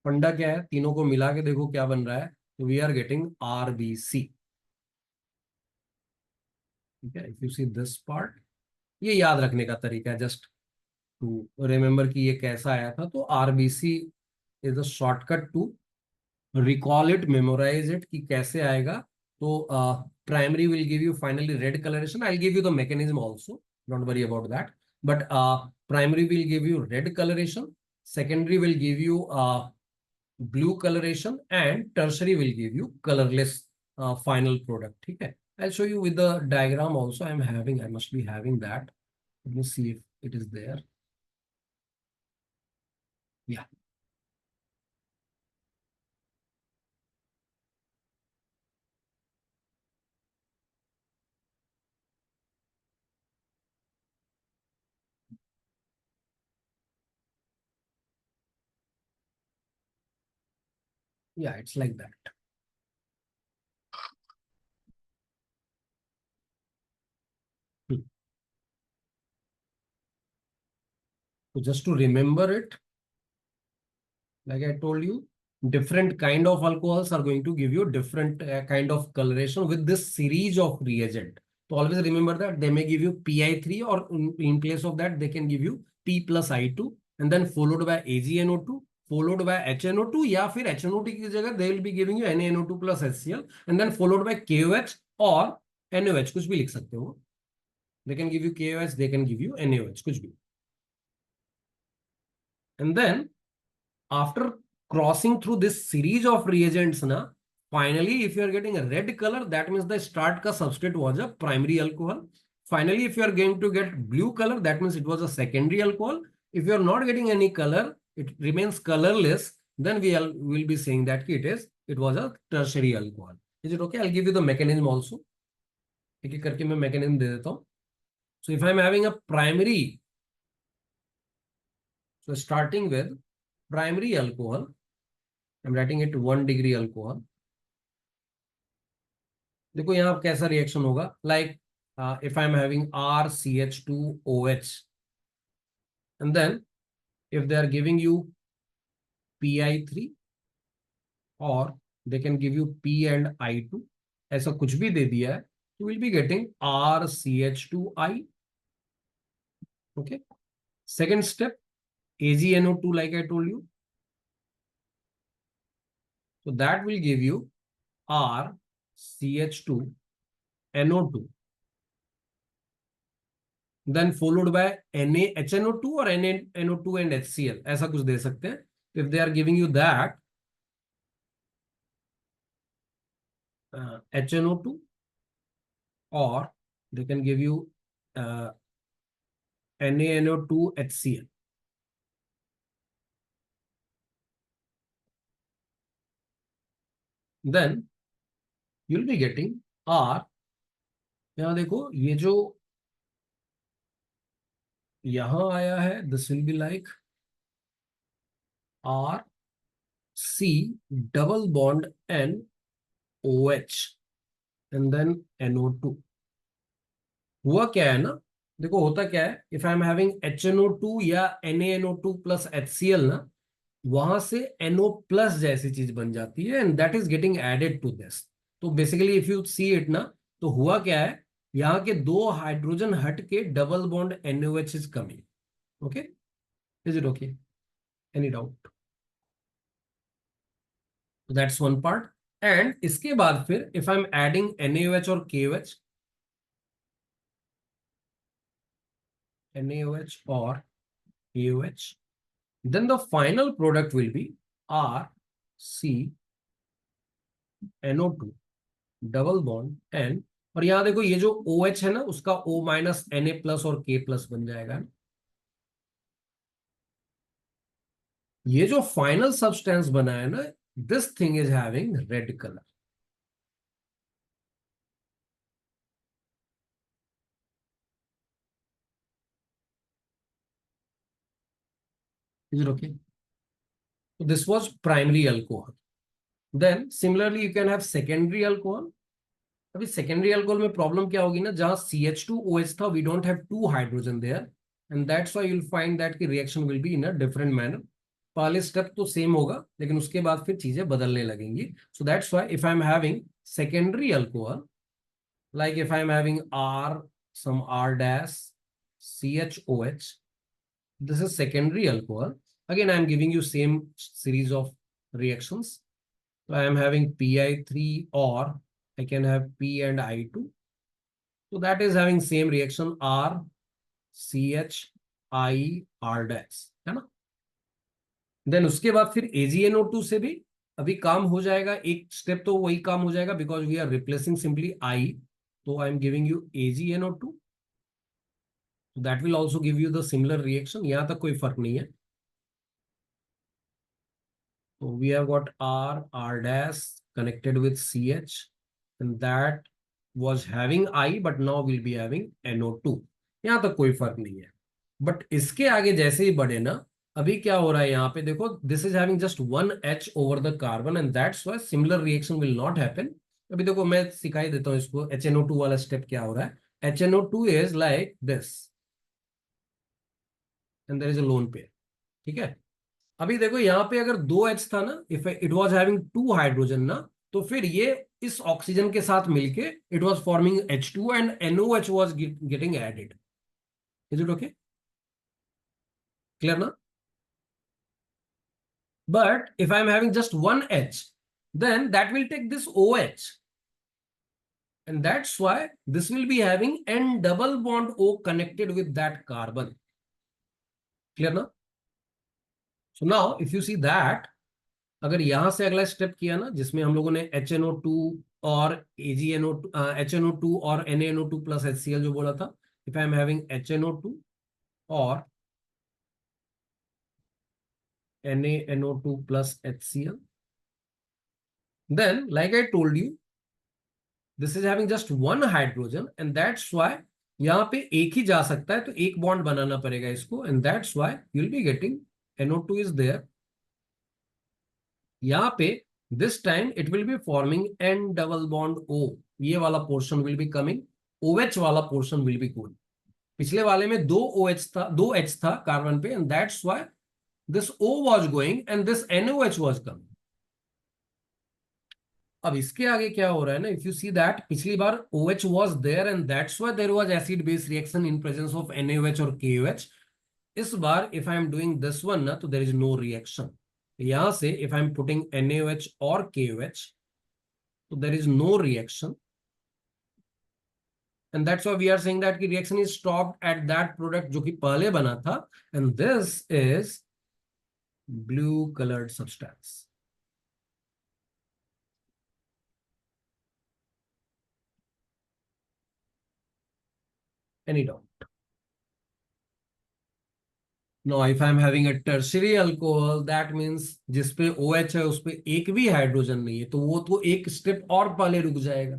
फंडा क्या है, तीनों को मिला के देखो क्या बन रहा है, तो वी आर गेटिंग RBC, ठीक है। If you see this part, ये याद रखने का तरीका है, जस्ट टू रिमेम्बर कि ये कैसा आया था। तो RBC is the shortcut to recall it, memorise it कि कैसे आएगा. तो primary will give you finally red colouration. I give you the mechanism also, don't worry about that. But primary will give you red coloration, secondary will give you blue coloration, and tertiary will give you colorless final product. ठीक है. I'll show you with the diagram also. I must be having that. Let me see if it is there. Yeah. Yeah, it's like that. Hmm. So just to remember it, like I told you, different kind of alcohols are going to give you different kind of coloration with this series of reagent. So always remember that they may give you Pi3, or in place of that, they can give you P plus I2, and then followed by AgNO2, followed by HNO2, या फिर HNO2 की जगह they will be giving you NaNO2 plus HCl, and then followed by KOH or NOH, कुछ भी लिख सकते हो. They can give you KOH, they can give you NaOH, कुछ भी. And then after crossing through this series of reagents na, finally if you are getting a red color, that means the start ka substrate was a primary alcohol. Finally, if you are going to get blue color, that means it was a secondary alcohol. If you are not getting any color, it remains colorless, then will be saying that it was a tertiary alcohol. Is it okay? I'll give you the mechanism also. एक एक करके मैं mechanism दे देता हूँ. So if I'm having a primary, so starting with primary alcohol, I'm writing it 1 degree alcohol. देखो यहाँ कैसा reaction होगा. Like if I am having RCH2OH, एंड देन if they are giving you Pi3, or they can give you P and I2, ऐसा कुछ भी दे दिया है, you will be getting RCH2I. Okay. Second step, AgNO2, like I told you. So that will give you RCH2NO2, then followed by NaHNO2 or NaNO2 and HCl, ऐसा कुछ दे सकते हैं. If they are giving you that HNO2, or they can give you NaNO2 HCl. Then you'll be getting R. यहाँ देखो ये जो यहां आया है, this will be like R C double bond N OH and then NO2. हुआ क्या है ना, देखो होता क्या है, if I am having HNO2 या NaNO2 प्लस HCl ना, वहां से NO प्लस जैसी चीज बन जाती है, and that is getting added to this. तो basically if you see it ना, तो हुआ क्या है, यहाँ के दो हाइड्रोजन हट के double bond NOH is coming. Okay, is it okay? Any doubt? That's one part. And इसके बाद फिर if I am adding NaOH और KOH, NaOH or KOH, then the final product will be RCNO2 double bond N. और यहां देखो ये जो OH है ना, उसका O माइनस Na प्लस और K प्लस बन जाएगा. ये जो फाइनल सब्सटेंस बना है ना, this thing is having red colour. Is it okay? So this was primary alcohol. Then similarly you can have secondary alcohol. अभी सेकेंडरी अल्कोहल में प्रॉब्लम क्या होगी ना, जहां CH2OH था, we don't have two hydrogen there, and that's why you will find that की reaction will be in a different manner. पहले step तो सेम होगा, लेकिन उसके बाद फिर चीजें बदलने लगेंगी. So that's why if I am having secondary alcohol, like if I am having some R dash CHOH, this is secondary alcohol. Again, I am giving you same series of reactions. So I am having Pi3 or I can have P and I2. So that is having same reaction R, CH, I, R dash, है ना? Then उसके बाद फिर AgNO2 से भी अभी काम हो जाएगा, एक स्टेप तो वही काम हो जाएगा because we are replacing simply I. तो I am giving you AgNO2. That will also give you the similar reaction. यहां तक कोई फर्क नहीं है. So we have got R, R dash connected with CH, and that was having I, but now we'll be having NO2. यहाँ तक कोई फर्क नहीं है. बट इसके आगे जैसे ही बढ़े ना, अभी क्या हो रहा है यहाँ पे देखो, this is having just one H over the carbon and that's why similar reaction will not happen. अभी देखो मैं सिखाई देता हूँ इसको. HNO2 वाला स्टेप क्या हो रहा है. HNO2 is like this and there is a lone pair. ठीक है. अभी देखो यहाँ पे अगर दो H था ना, if it was having two hydrogen ना, तो फिर ये इस ऑक्सीजन के साथ मिलके it was forming H2 and NOH was getting added. Is it okay? Clear ना? But if I am having just one H, then that will take this OH. And that's why this will be having N double bond O connected with that carbon. Clear now? So now if you see that, अगर यहां से अगला step किया ना जिसमें हम लोगों ने HNO2 और AgNO2 HNO2 और NaNO2 प्लस HCl जो बोला था, if I am having HNO2 और NaNO2 plus HCl, then like I told you, this is having just one hydrogen and that's why यहाँ पे एक ही जा सकता है, तो एक बॉन्ड बनाना पड़ेगा इसको, and that's why you'll be getting NO2 is there. यहाँ पे this time it will be forming N double bond O. ये वाला portion will be coming, OH वाला पोर्शन will be going. पिछले वाले में दो OH था, दो H था कार्बन पे, and that's why this O was going and this NOH was coming. अब इसके आगे क्या हो रहा है ना, इफ यू सी दैट पिछली बार OH was there and that's why there was acid base reaction in presence of NaOH और KOH. इस बार if I am doing this one ना, तो there is no reaction. यहां से if I am putting NaOH और KOH, तो there is no reaction. And that's why we are saying that की reaction is stopped at that product जो कि पहले बना था, and this is blue colored substance. Any doubt? Now, if I am having a tertiary alcohol, that means जिस पे OH है उस पे एक भी हाइड्रोजन नहीं है, तो वो तो एक स्टेप और पहले रुक जाएगा.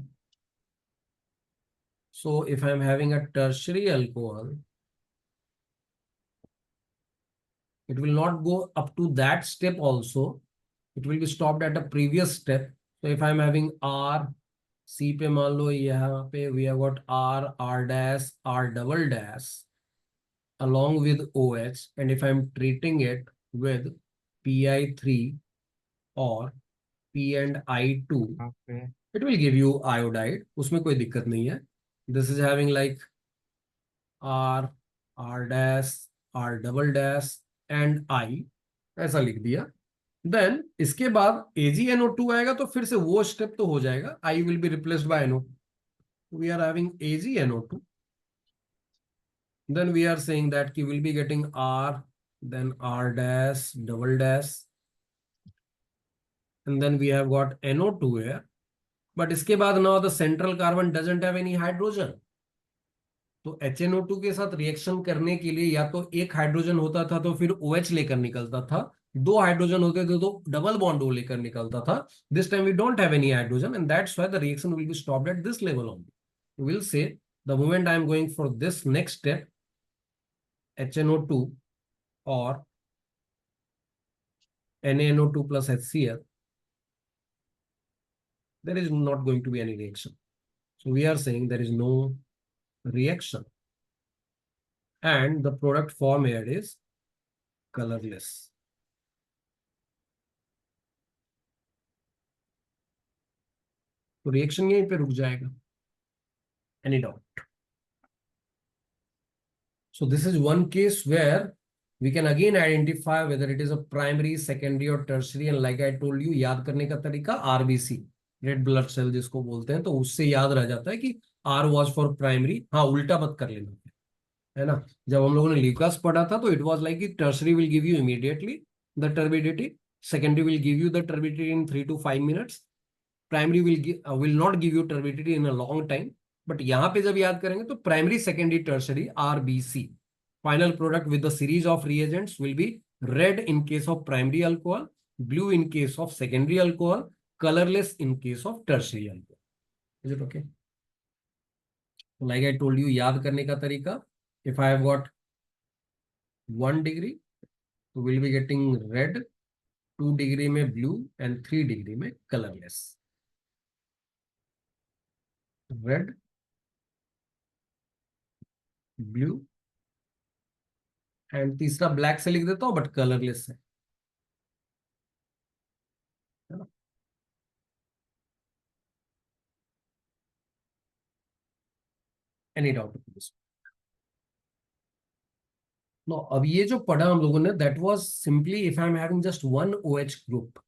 So if I am having a tertiary alcohol, it will not go up to that step also. It will be stopped at a previous step. So if I am having R, C पे मान लो यहाँ पे we have got R, R dash, R double dash along with OH, and if I am treating it with Pi3 or P and I2, Okay. it will give you iodide. उसमें कोई दिक्कत नहीं है. This is having like R, R dash, R double dash and I, ऐसा लिख दिया. Then इसके बाद AgNO2 आएगा तो फिर से वो स्टेप तो हो जाएगा. I will be replaced by NO2. We are having AgNO2. Then we are saying that we will be getting R, then R dash, double dash, and then we have got NO2 here. But इसके बाद now the central carbon doesn't have any hydrogen. तो HNO2 के साथ reaction करने के लिए या तो एक हाइड्रोजन होता था तो फिर OH लेकर निकलता था, दो हाइड्रोजन होते थे तो डबल बॉन्ड O लेकर निकलता था. This time we don't have any hydrogen and that's why the reaction will be stopped at this level only. We will say the moment I am going for this next step HNO2 or NaNO2 plus HCl, there is not going to be any reaction. So we are saying there is no reaction and the product form here is colorless. तो reaction यहीं पे रुक जाएगा. Any doubt? So this is one case where we can again identify whether it is a primary, secondary or tertiary, and like I told you, याद करने का तरीका RBC, red blood cell जिसको बोलते हैं, तो उससे याद रह जाता है कि R was for primary. हाँ, उल्टा मत कर लेना, है ना। जब हम लोगों ने ल्यूकास पढ़ा था तो इट वाज लाइक कि tertiary will give you immediately the turbidity, secondary will give you the turbidity in 3 to 5 minutes, primary will not give you turbidity in a long time. But यहाँ पे जब याद करेंगे तो primary, secondary, tertiary, RBC, final product with the series of reagents will be red in case of primary alcohol, blue in case of secondary alcohol, colorless in case of tertiary alcohol. Is it okay? Like I told you, याद करने का तरीका, if I have got 1 degree, so we'll be getting red, 2 degree में blue and 3 degree में colorless. Red, blue and तीसरा black से लिख देता हूँ but colorless है ना। Any doubt about this? No, अब ये जो पढ़ा हम लोगों ने, that was simply if I'm having just one OH group,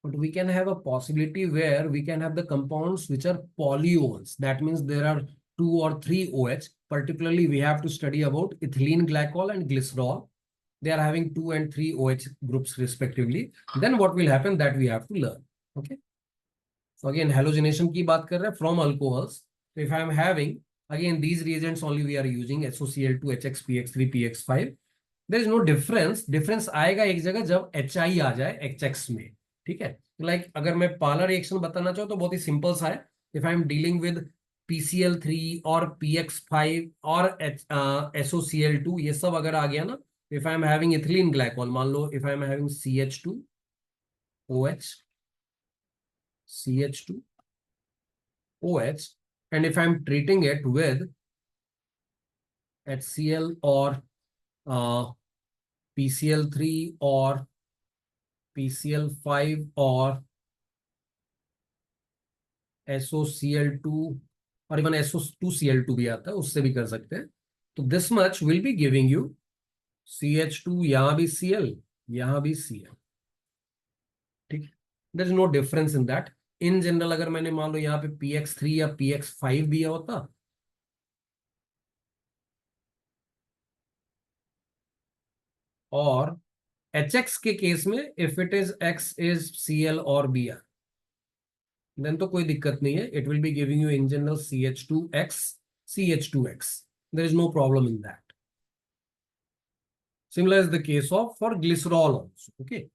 but we can have a possibility where we can have the compounds which are polyols. That means there are 2 or 3 OH. Particularly, we have to study about ethylene glycol and glycerol. They are having 2 and 3 OH groups respectively. Then what will happen, that we have to learn. Okay. So again, halogenation की बात कर रहे हैं from alcohols. So if I am having again these reagents only we are using SOCl2, HX, PX3, PX5. There is no difference. Difference आएगा एक जगह जब HI आ जाए HX में, ठीक है। लाइक अगर मैं पाला रिएक्शन बताना चाहूँ तो बहुत ही सिंपल सा है। If I am dealing with PCl3 और PX5 और SOCl2, ये सब अगर आ गया ना, if I am having ethylene glycol, मान लो if I am having CH2OH, CH2OH, and if I'm treating it with HCl or PCl3 or PCl5 or SOCl2 और इवन SO2Cl2 भी आता है, उससे भी कर सकते हैं। तो this much will be giving you CH2, यहां भी Cl, यहां भी Cl, ठीक। There is no difference in that. In general अगर मैंने मान लो यहाँ पे PX3 या PX5 दिया होता, और HX के केस में if it is X is Cl और Br, देन तो कोई दिक्कत नहीं है। It will be giving you in general CH2X, CH2X. There is no problem in that. Similar is the case of for glycerol also. Okay.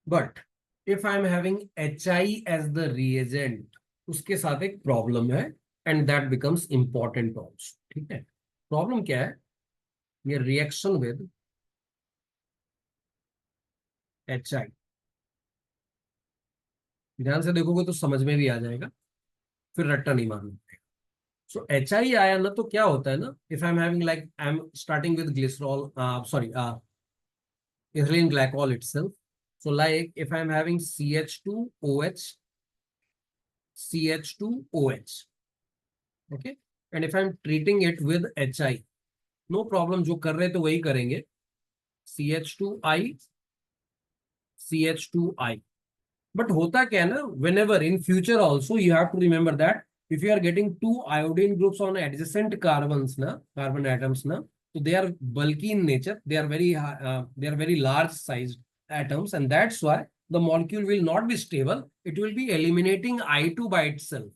But if I am having HI as the reagent, उसके साथ एक problem है, and that becomes important also. ठीक है। Problem क्या है, ये reaction with HI, ध्यान से देखोगे तो समझ में भी आ जाएगा, फिर रट्टा नहीं मारना पड़ेगा। सो HI आया ना तो क्या होता है ना, if I am having like I am starting with glycerol, sorry ethylene glycol itself. So like if I'm having CH2OH, CH2OH, okay, and if I'm treating it with HI, no problem, जो कर रहे तो वही करेंगे, CH2I, CH2I. But होता क्या है ना, whenever in future also you have to remember that if you are getting 2 iodine groups on adjacent carbons na, carbon atoms na, so they are bulky in nature, they are very large sized atoms, and that's why the molecule will not be stable, it will be eliminating I2 by itself.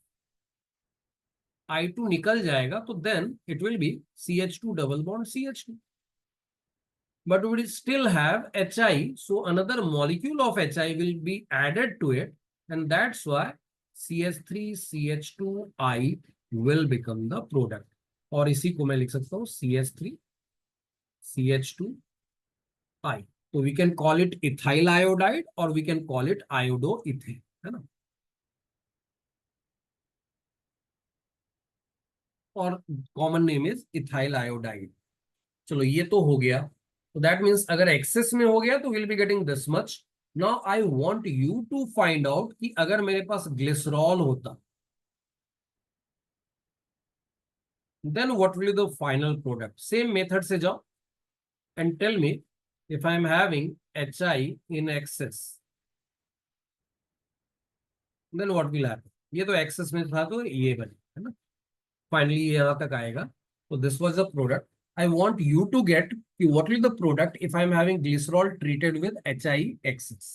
I2 निकल जाएगा तो then it will be CH2 double bond CH2, but we will still have HI, so another molecule of HI will be added to it, and that's why CH3CH2I will become the product. और इसी को मैं लिख सकता हूँ CH3CH2I. तो we can call it ethyl iodide or we can call it iodoethane, है ना। और common name is ethyl iodide. चलो ये तो हो गया। तो दैट मीन्स अगर एक्सेस में हो गया तो will be getting this much, now I want you to find out कि अगर मेरे पास ग्लिसरॉल होता, then what will the final product. Same method से जाओ and tell me if I am having HI in excess, then what will happen। ये तो excess में था तो ये बने, है ना। फाइनली ये यहाँ तक आएगा। तो this was the product. I want you to get कि what will the product if I am having glycerol treated with HI excess।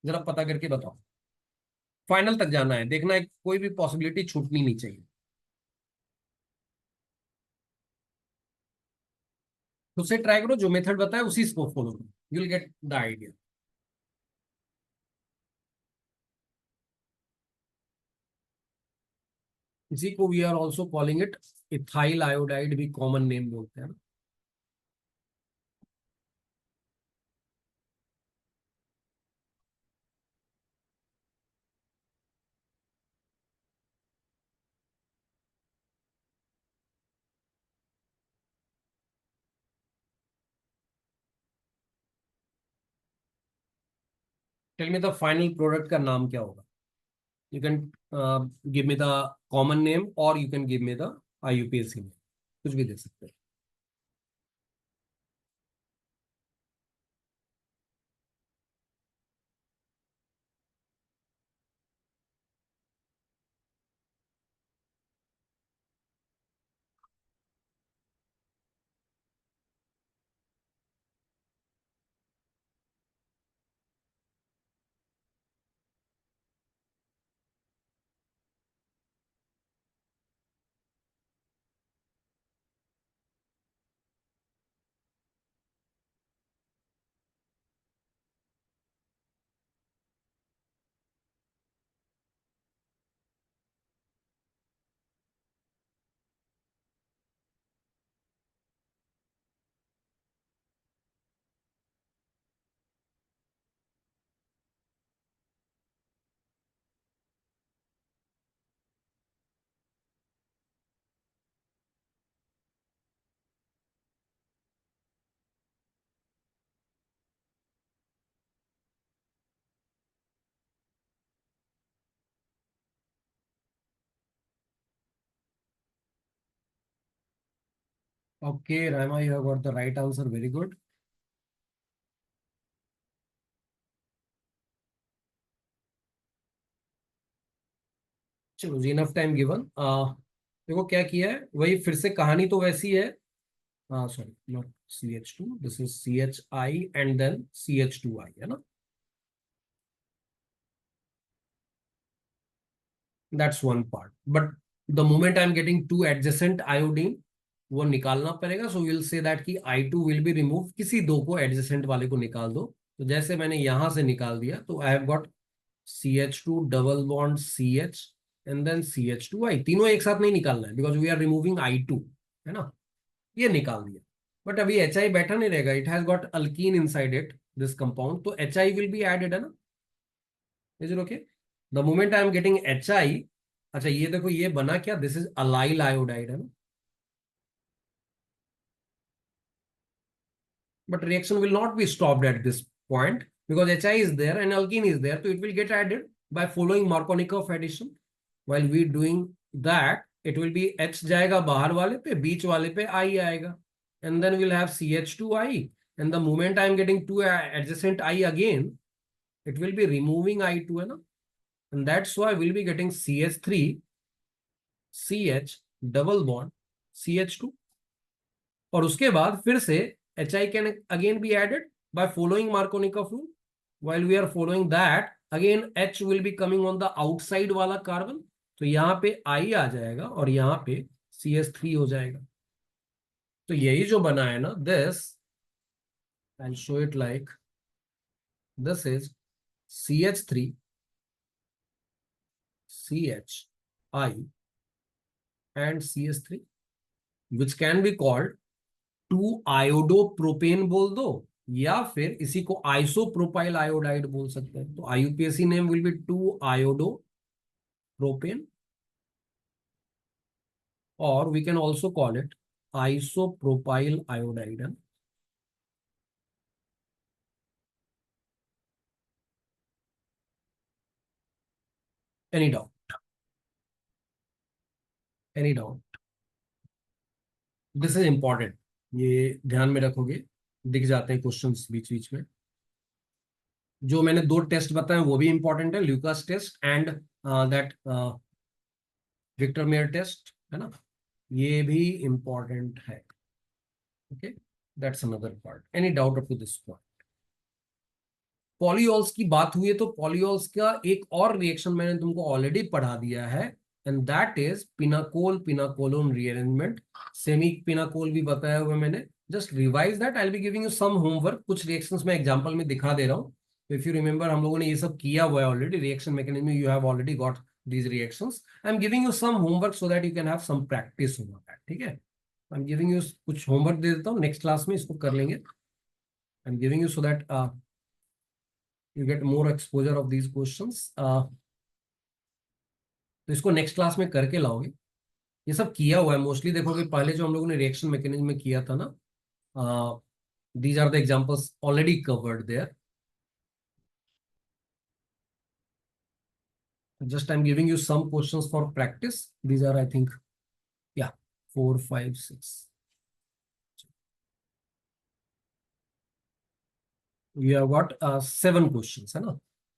जरा पता करके बताओ। फाइनल तक जाना है, देखना है कोई भी पॉसिबिलिटी छूटनी नहीं चाहिए। तो उसे ट्राई करो, जो मेथड बताया उसी को फॉलो करो, you will get the idea. इसी को we are also calling it ethyl iodide, भी कॉमन नेम बोलते हैं। Tell me the final product का नाम क्या होगा। You can give me the common name और you can give me the IUPAC name, कुछ भी दे सकते हैं। Okay Rama, you have got the right answer, very good. चलो जी, इनफ टाइम गिवन। देखो क्या किया है, वही फिर से कहानी तो वैसी है। Sorry, not CH2, this is CHI and then CH2I, है ना। That's one part, but the moment I am getting to adjacent iodine, वो निकालना पड़ेगा। सो विल से दैट कि I2 विल बी रिमूव, किसी दो को एडजेसेंट वाले को निकाल दो। तो जैसे मैंने यहां से निकाल दिया, तो I have got CH2 double bond CH and then CH2I। तीनों एक साथ नहीं निकालना है because we are removing I2, है ना। ये निकाल दिया, बट अभी HI बैठा नहीं रहेगा, it has got alkyne inside it, this compound, तो HI विल बी एडेड, है ना। Is it okay. The moment I am getting HI, अच्छा ये देखो ये बना क्या, दिस इज अलाइल आयोडाइड, है ना। But reaction will not be stopped at this point because HI is there and alkene is there, so it will get added by following Markovnikov addition। While we doing that, it will be H जाएगा बाहर वाले पे, बीच वाले पे I आएगा, and then we'll have CH2I, and the moment I am getting two adjacent I again, it will be removing I2, है ना, and that's why we'll be getting CH3 CH double bond CH2। और उसके बाद फिर से HI can again be added by following Markovnikov rule। While we are following that, again H will be coming on the outside वाला carbon, तो यहाँ पे I आ जाएगा और यहाँ पे CH3 हो जाएगा। तो यही जो बना है ना, this I'll show it like this is CH3 CHI and CH3, which can be called 2-आयोडोप्रोपेन बोल दो, या फिर इसी को आइसोप्रोपाइल आयोडाइड बोल सकते हैं। तो IUPAC name will be two iodopropane, और we can also call it isopropyl iodide. Any doubt? Any doubt? This is important. ये ध्यान में रखोगे, दिख जाते हैं क्वेश्चंस बीच बीच में. जो मैंने 2 टेस्ट बताए वो भी इंपॉर्टेंट है, Lucas test and that Victor Meyer test, है ना, ये भी इंपॉर्टेंट है. Okay, that's another part. Any doubt up to this point? Polyols की बात हुई है तो पॉलीऑल्स का एक और रिएक्शन मैंने तुमको ऑलरेडी पढ़ा दिया है, and that is pinacol pinacolone rearrangement. Semi pinacol भी बताया हुआ मैंने. Just revise that. I will be giving you some homework. कुछ रिएक्शंस मैं एग्जांपल में दिखा दे रहा हूँ. इफ यू रिमेंबर, हम लोगों ने ये सब किया हुआ है already. Reaction mechanism you have already got these reactions. I am giving you some homework so that you can have some practice over that. ठीक है, I am giving you कुछ homework दे देता हूँ, नेक्स्ट क्लास में इसको कर लेंगे. I am giving you so that you get more exposure of these questions. तो इसको नेक्स्ट क्लास में करके लाओगे. ये सब किया हुआ है मोस्टली. देखोगे पहले जो हम लोगों ने रिएक्शन मैकेनिज्म में किया था ना, these are the examples already covered there. Just I'm giving you some questions for practice. These are, I think, yeah, 4, 5, 6. You have got 7 questions, है ना.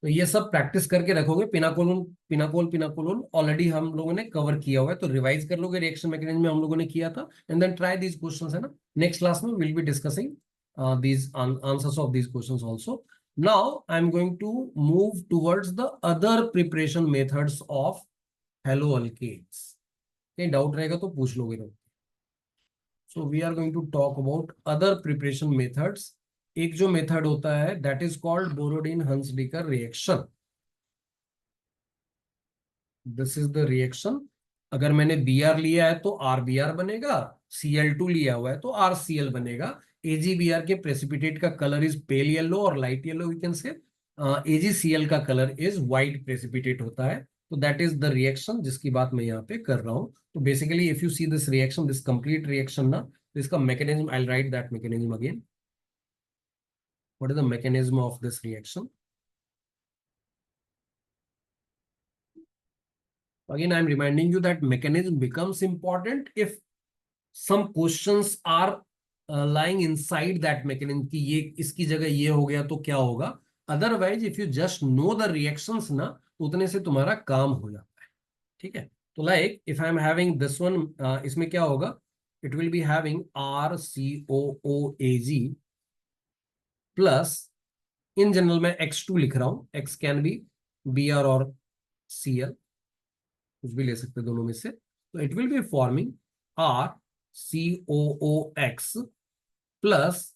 तो ये सब प्रैक्टिस करके रखोगे. पिनाकोल ऑलरेडी हम लोगों ने कवर किया हुआ है, तो रिवाइज कर लोगे. रिएक्शन मैकेनिज्म में हम लोगों ने किया था, and then try these questions, है ना. नेक्स्ट क्लास में will be discussing these answers of these questions also. Now I am going to move towards the other preparation methods of haloalkanes. कहीं डाउट रहेगा तो पूछ लोगे लोग. So we are going to talk about other preparation methods. एक जो method होता है that is called Borodin Hunsdiecker reaction. This is the reaction. अगर मैंने Br लिया है तो RBr बनेगा, Cl2 लिया हुआ है तो RCl बनेगा. AgBr के प्रेसिपिटेट का कलर इज पेल येलो और light yellow, we can say. AgCl का कलर इज व्हाइट प्रेसिपिटेट होता है. तो दैट इज द रिएक्शन जिसकी बात मैं यहाँ पे कर रहा हूँ. तो basically if you see this reaction, this complete reaction ना, तो इसका mechanism, I will write that mechanism again. What is the mechanism of this reaction? Again, I am reminding you that mechanism becomes important if some questions are lying inside that mechanism. कि ये इसकी जगह ये हो गया तो क्या होगा. Otherwise, if you just know the reactions ना, तो उतने से तुम्हारा काम हो जाता है. ठीक है. तो like if I am having this one, इसमें क्या होगा? It will be having RCOOAg plus, in general मैं X2 लिख रहा हूं. X कैन बी Br और Cl, कुछ भी ले सकते दोनों में से. तो it will be forming RCOOX plus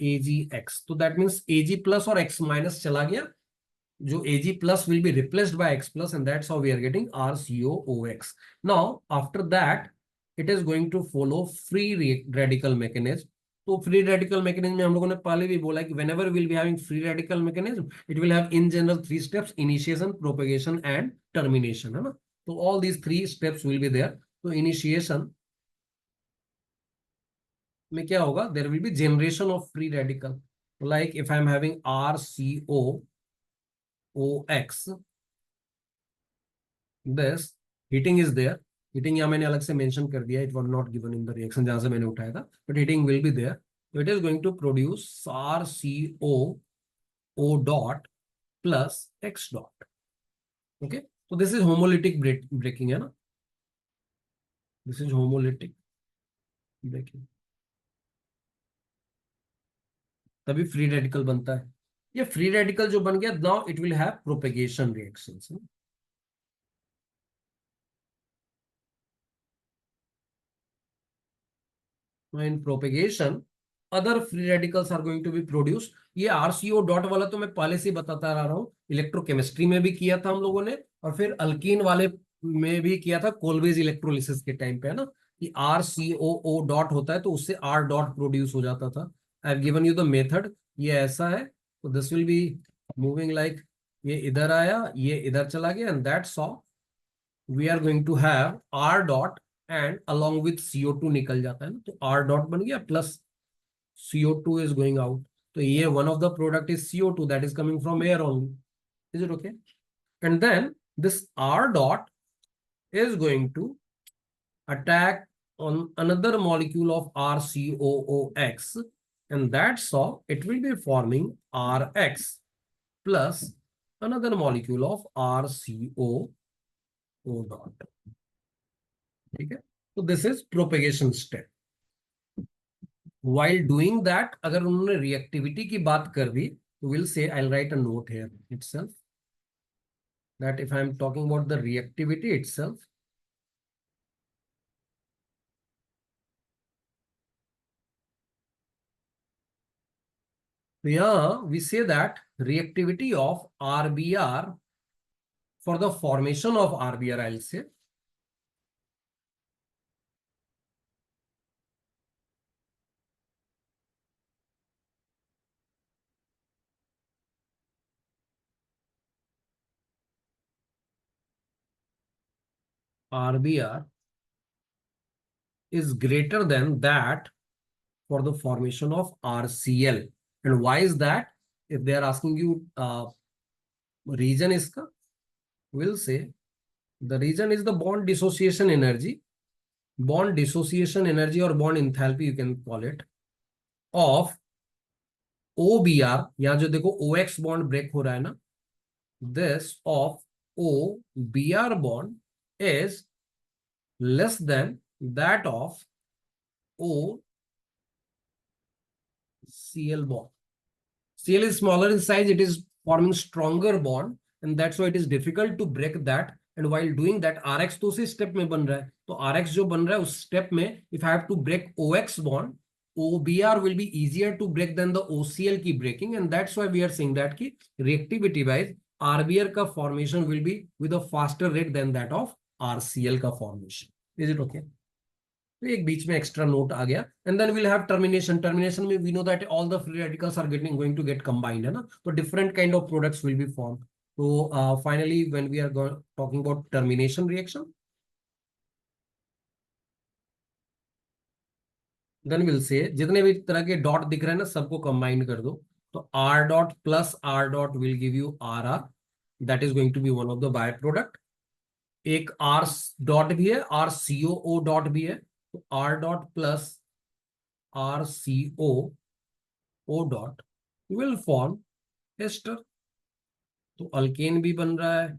AgX. तो दैट मीन्स Ag प्लस और X माइनस चला गया. जो Ag plus will be replaced by X plus, and that's how we are getting RCOOX. Now after that it is going to follow free radical mechanism. तो free radical mechanism में हम लोगों ने पहले भी बोला कि whenever we'll be having free radical mechanism, it will have in general 3 steps: initiation, propagation and termination, है ना. तो all these 3 steps will be there. तो initiation में क्या होगा? There will be generation of free radical. Like if I am having RCOOX, this heating is there. Heating यहाँ मैंने अलग से मेंशन कर दिया. It was not given in the reaction जहां से मैंने उठाया था, but heating will be there. So it is going to produce RCOO dot plus X dot. Okay, so this is homolytic breaking, है ना. This is homolytic breaking. तभी free radical बनता है. ये फ्री रेडिकल जो बन गया, now it will have propagation reactions. In propagation, other free radicals are going to be produced. ये RCO डॉट वाला तो मैं पहले से बताता रहा हूँ. इलेक्ट्रोकेमिस्ट्री में भी किया था हम लोगों ने, और फिर अल्कीन वाले में भी किया था कोलवेज इलेक्ट्रोलिसिस के टाइम पे, है ना. कि RCOO डॉट होता है तो उससे R डॉट प्रोड्यूस हो जाता था. I have given you the method. ये ऐसा है. तो this will be moving like, ये इधर आया, ये इधर चला गया, and that's how we are going to have R dot and along with CO2 निकल जाता है ना. तो R डॉट बन गया plus CO2 is going out. तो ये one of the product is CO2 that is coming from air only. Is it okay? and then this R dot is going to attack on another molecule of RCOOX, and that's how it will be forming RX plus another molecule of RCOO dot. Okay, so this is propagation step. While doing that, अगर उन्होंने reactivity की बात कर दी, we'll say I'll write a note here itself that if I'm talking about the reactivity itself, yeah, we say that reactivity of RBR for the formation of RBR, I'll say. RBR is greater than that for the formation of RCl. And why is that? If they are asking you reason iska, we'll say the reason is the bond dissociation energy. Bond dissociation energy or bond enthalpy you can call it of OBR. यहाँ जो देखो OX bond break हो रहा है ना, this of OBR bond is less than that of OCl bond. Cl is smaller in size, it is forming stronger bond, and that's why it is difficult to break that. And while doing that, Rx तो उसी step में बन रहा है, तो Rx जो बन रहा है उस step में, if I have to break OX bond, OBR will be easier to break than the OCl की breaking, and that's why we are saying that कि reactivity wise RBR का formation will be with a faster rate than that of RCl का formation. Is it okay? तो एक बीच में extra note आ गया, and then will have termination. Termination में we know that all the free radicals are going to get combined, है ना, तो different kind of products will be form. तो finally when we are talking about termination reaction, then will say जितने भी तरह के dot दिख रहे हैं ना सबको कंबाइन कर दो, तो R dot plus R dot will give you R R, that is going to be one of the by product. एक आर डॉट भी है, आर सीओ ओ डॉट भी है, तो R dot plus R C O dot will form ester. तो alkane भी बन रहा है,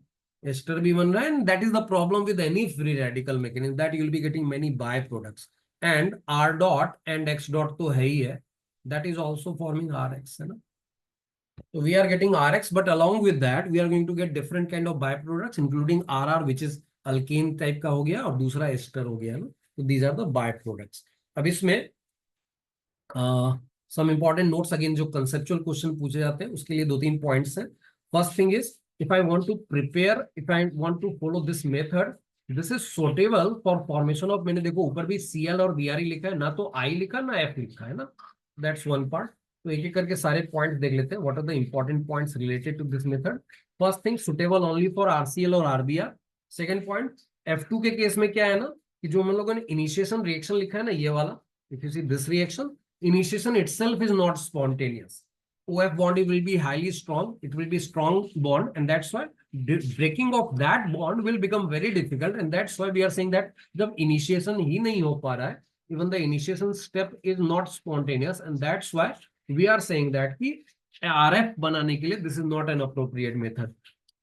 एस्टर भी बन रहा है, and that is the problem with any free radical mechanism that you will be getting many by products. And R dot and X dot तो है ही है, that is also forming R X, है ना. So we are getting Rx, but along with that, we are going to get different kind of byproducts, including RR, which is alkane type का हो गया, और दूसरा ester हो गया ना. So these are the byproducts. अब इसमें some important notes again जो conceptual question पूछे जाते हैं उसके लिए दो तीन points हैं. First thing is, if I want to prepare, if I want to follow this method, this is suitable for formation of, मैंने देखो ऊपर भी Cl और Br लिखा है ना, तो I लिखा ना F लिखा है ना. That's one part. तो एक एक करके सारे पॉइंट्स देख लेते हैं. What are the important points related to this method. First thing, suitable only for RCl और आरबीआर. सेकंड पॉइंट, F2 के केस में क्या है ना कि जो हम लोगों ने इनिशिएशन रिएक्शन लिखा है ना, ये वाला, if you see this reaction, initiation itself is not spontaneous. OF bond will be highly strong, it will be strong bond, and that's why breaking of that bond will become very difficult, and that's why we are saying that जब initiation ही नहीं हो पा रहा है, even the initiation step is not spontaneous, and that's why we are saying that कि RF बनाने के लिए this is not an appropriate method.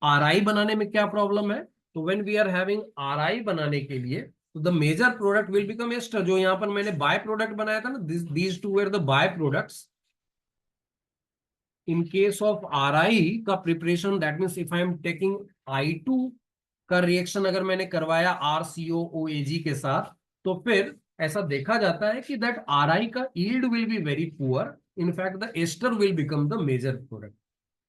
RI बनाने में क्या प्रॉब्लम है, तो when we are having RI बनाने के लिए, तो the major product will become ester. जो यहाँ पर मैंने बाय प्रोडक्ट बनाया था ना, these two were the by products. In case of RI का preparation, that means if I am taking I2 का रिएक्शन अगर मैंने करवाया RCOOAG के साथ, तो फिर ऐसा देखा जाता है कि that RI का yield will be very poor. In fact, the ester will become the major product.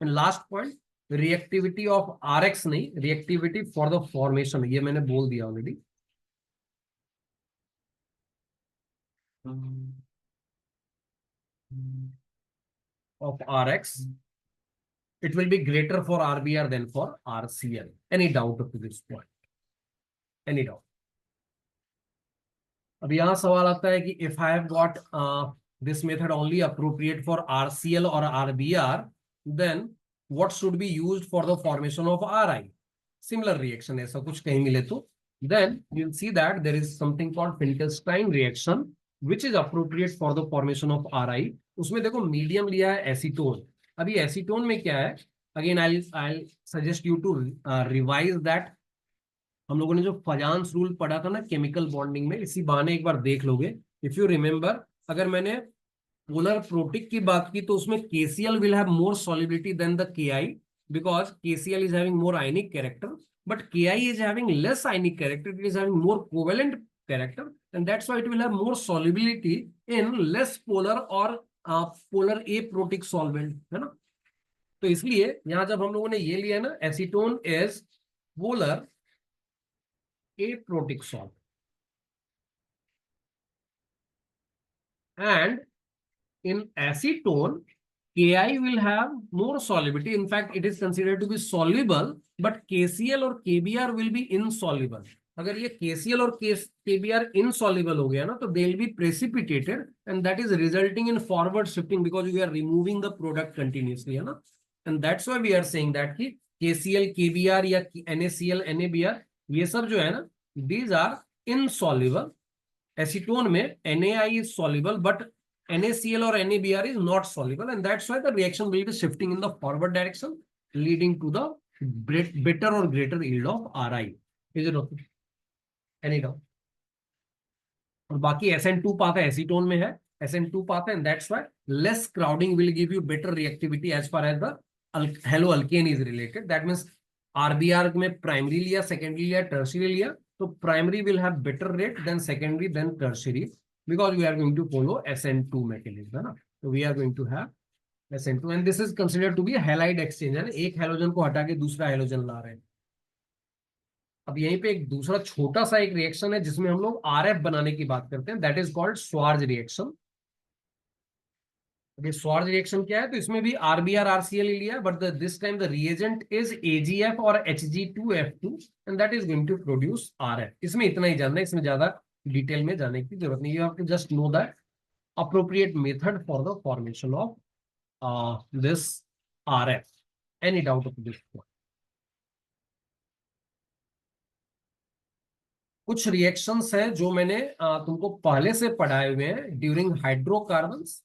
And last point, reactivity of RX नहीं, reactivity for the formation, ये मैंने बोल दिया already. Of RX, it will be greater for RBR than for RCL. Any doubt up to this point? Any doubt? अब यहाँ सवाल आता है कि if I have got this method only appropriate for RCL or RBR, then what should be used for the formation of RI? Similar reaction ऐसा कुछ कहीं मिले तो then you will see that there is something called Finkelstein reaction which is appropriate for the formation of RI। उसमें देखो medium लिया है acetone. अभी एसीटोन में क्या है, again I suggest you to revise that. हम लोगों ने जो फजान्स रूल पढ़ा था ना केमिकल बॉन्डिंग में, इसी बहाने एक बार देख लोगे। इफ यू रिमेंबर, अगर मैंने पोलर प्रोटिक की बात की तो उसमें KCl will have more solubility than the KI because KCl is having more ionic character, but KI is having less ionic character. It is having more covalent character, and that's why it will have more solubility in less polar or polar aprotic solvent, है ना। तो इसलिए यहां जब हम लोगों ने ये लिया ना acetone as polar aprotic solvent and in acetone Ki will have more solubility. In fact, it is considered to be soluble, but KCl और KBr will be insoluble. अगर ये KCl और KBr insoluble हो गया ना तो they will be precipitated and that is resulting in forward shifting because we are removing the product continuously, है ना। And that's why we are saying that कि KCl, KBr या NaCl, NaBr ये सब जो है ना these are insoluble. एसीटोन में NaI is soluble but NaCl or NaBr is not soluble, and that's why the reaction will be shifting in the forward direction, leading to the better or greater yield of RI. Is it okay? Any doubt? और बाकी SN2 path है acetone में है, SN2 path है, and that's why less crowding will give you better reactivity as far as the haloalkane is related. That means RBR में primary लिया, secondary लिया, tertiary लिया, तो primary will have better rate than secondary than tertiary because we are going to follow SN2 mechanism, है ना। तो we are going to have SN2 and this is considered to be a halide exchange, है ना। एक halogen को हटा के दूसरा हेलोजन ला रहे हैं। अब यहीं पे एक दूसरा छोटा सा एक रिएक्शन है जिसमें हम लोग RF बनाने की बात करते हैं, दैट इज कॉल्ड स्वार्ज रिएक्शन। ये स्वार्ज रिएक्शन क्या है, तो इसमें भी RBr RCl लिया, but this time the reagent is AgF और Hg2F2 and that is going to produce RF। इसमें इतना ही जानना है, इसमें ज्यादा डिटेल में जाने की जरूरत नहीं है। You have to just know that appropriate method for the formation of this RF. Any doubt of this point? कुछ रिएक्शंस हैं जो मैंने तुमको पहले से पढ़ाए हुए हैं ड्यूरिंग हाइड्रोकार्बन्स।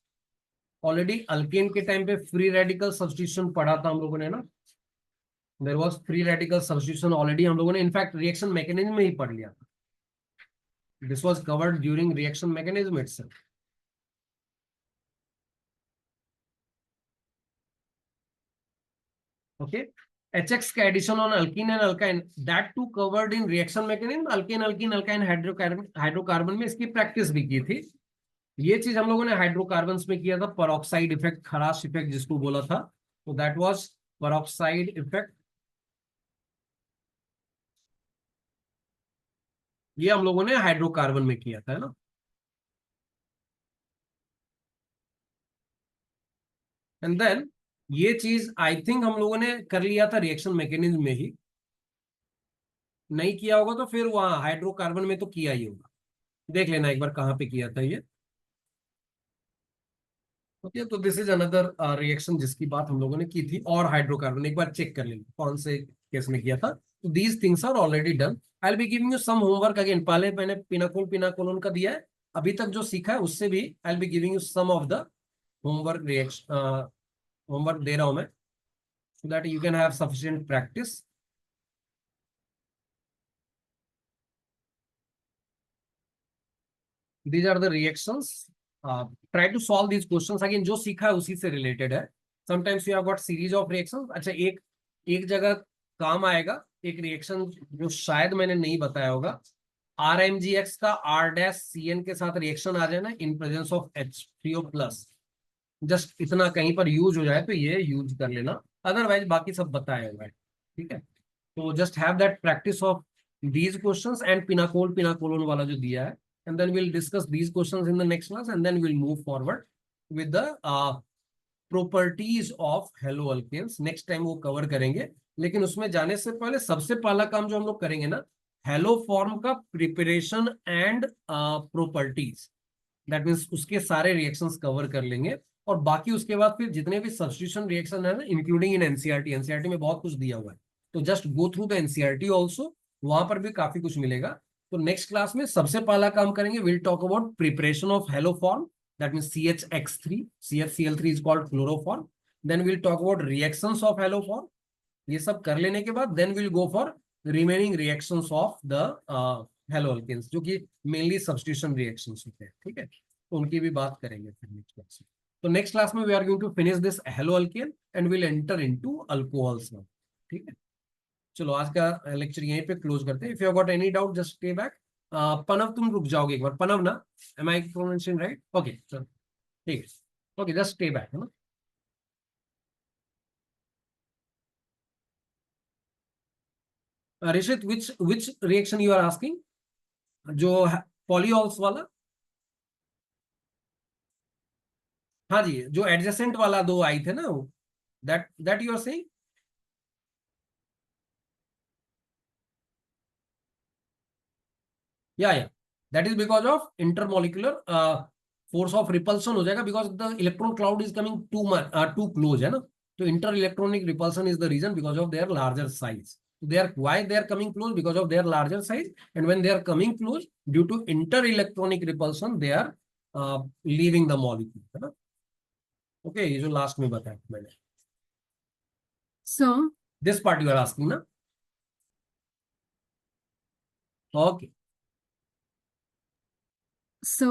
ऑलरेडी अल्केन के टाइम पे फ्री रेडिकल सब्स्टिट्यूशन पढ़ा था हम लोगों ने ना, there was free radical substitution already हम लोगों ने इनफैक्ट रिएक्शन मैकेनिज्म में ही पढ़ लिया था। This was covered during reaction mechanism itself. Okay, HX का addition on alkene and alkyne, that too covered in reaction mechanism. Alkane alkene alkyne hydrocarbon में इसकी प्रैक्टिस भी की थी। ये चीज हम लोगों ने हाइड्रोकार्बन्स में किया था, परऑक्साइड इफेक्ट, खराश इफेक्ट जिसको बोला था, तो दैट वाज परऑक्साइड इफेक्ट। ये हम लोगों ने हाइड्रोकार्बन में किया था, है ना। एंड देन ये चीज आई थिंक हम लोगों ने कर लिया था रिएक्शन मैकेनिज्म में ही, नहीं किया होगा तो फिर वहां हाइड्रोकार्बन में तो किया ही होगा। देख लेना एक बार कहाँ पे किया था ये। ओके, तो दिस इज अनदर रिएक्शन जिसकी बात हम लोगों ने की थी, और हाइड्रोकार्बन एक बार चेक कर लेंगे कौन से केस में किया था। तो these things are already done. I will be giving you some homework again. पहले मैंने पिनाकोल पिनाकोलोन का दिया है, अभी तक जो सीखा है उससे भी I will be giving you some of the homework reaction, homework दे रहा हूं मैं, so that you can have sufficient practice. These are the reactions. Try to solve these questions again, जो सीखा है उसी से रिलेटेड है। Sometimes you have got series of reactions. अच्छा, एक जगह काम आएगा एक रिएक्शन जो शायद मैंने नहीं बताया होगा। RMgX का R-CN के साथ रिएक्शन आ जाए ना in presence of H3O plus, just इतना कहीं पर यूज हो जाए तो ये यूज कर लेना, अदरवाइज बाकी सब बताया हुआ है, ठीक है। तो just have that practice of these questions and pinacol pinacolone वाला जो दिया है, and then will discuss these questions in the next class and then will move forward with the properties of haloalkanes. Next time वो cover करेंगे, लेकिन उसमें जाने से पहले सबसे पहला काम जो हम लोग करेंगे ना, हेलो फॉर्म का preparation and properties, that means उसके सारे रिएक्शंस कवर कर लेंगे। और बाकी उसके बाद फिर जितने भी सब्स्टिट्यूशन रिएक्शन है ना, इंक्लूडिंग इन एनसीईआरटी, एनसीईआरटी में बहुत कुछ दिया हुआ है, तो just go through the NCERT also, वहां पर भी काफी कुछ मिलेगा। तो नेक्स्ट क्लास में सबसे पहला काम करेंगे, will talk about preparation of haloform, that mean CHX3, CHCl3 is called chloroform. Then will talk about reactions of haloform. ये सब कर लेने के बाद then will go for remaining reactions of the halo alkanes, जो कि मेनली सब्स्टिट्यूशन रिएक्शंस होते हैं, ठीक है, तो उनकी भी बात करेंगे फिर नेक्स्ट क्लास में। तो नेक्स्ट क्लास में we are going to finish this halo alkane and will enter into alcohols now, ठीक है। चलो आज का लेक्चर यहीं पे क्लोज करते हैं। If you got any doubt just stay back. पनव तुम रुक जाओगे एक बार, पनव ना, am I pronouncing right? Okay चलो ठीक है, ओके जस्ट स्टे बैक, है ना। Rishit which reaction you are asking, जो पॉलीऑल्स वाला? हाँ जी, जो एडजेसेंट वाला दो आई थे ना, दैट यू आर सेइंग? या that is because of intermolecular force of repulsion हो जाएगा, because the electron cloud is coming too close, है ना। तो inter electronic repulsion is the reason because of their larger size. They are coming close because of their larger size, and when they are coming close due to inter-electronic repulsion, they are leaving the molecule, है ना। Okay, ये जो last में बताया मैंने, So, this part you are asking ना। Okay so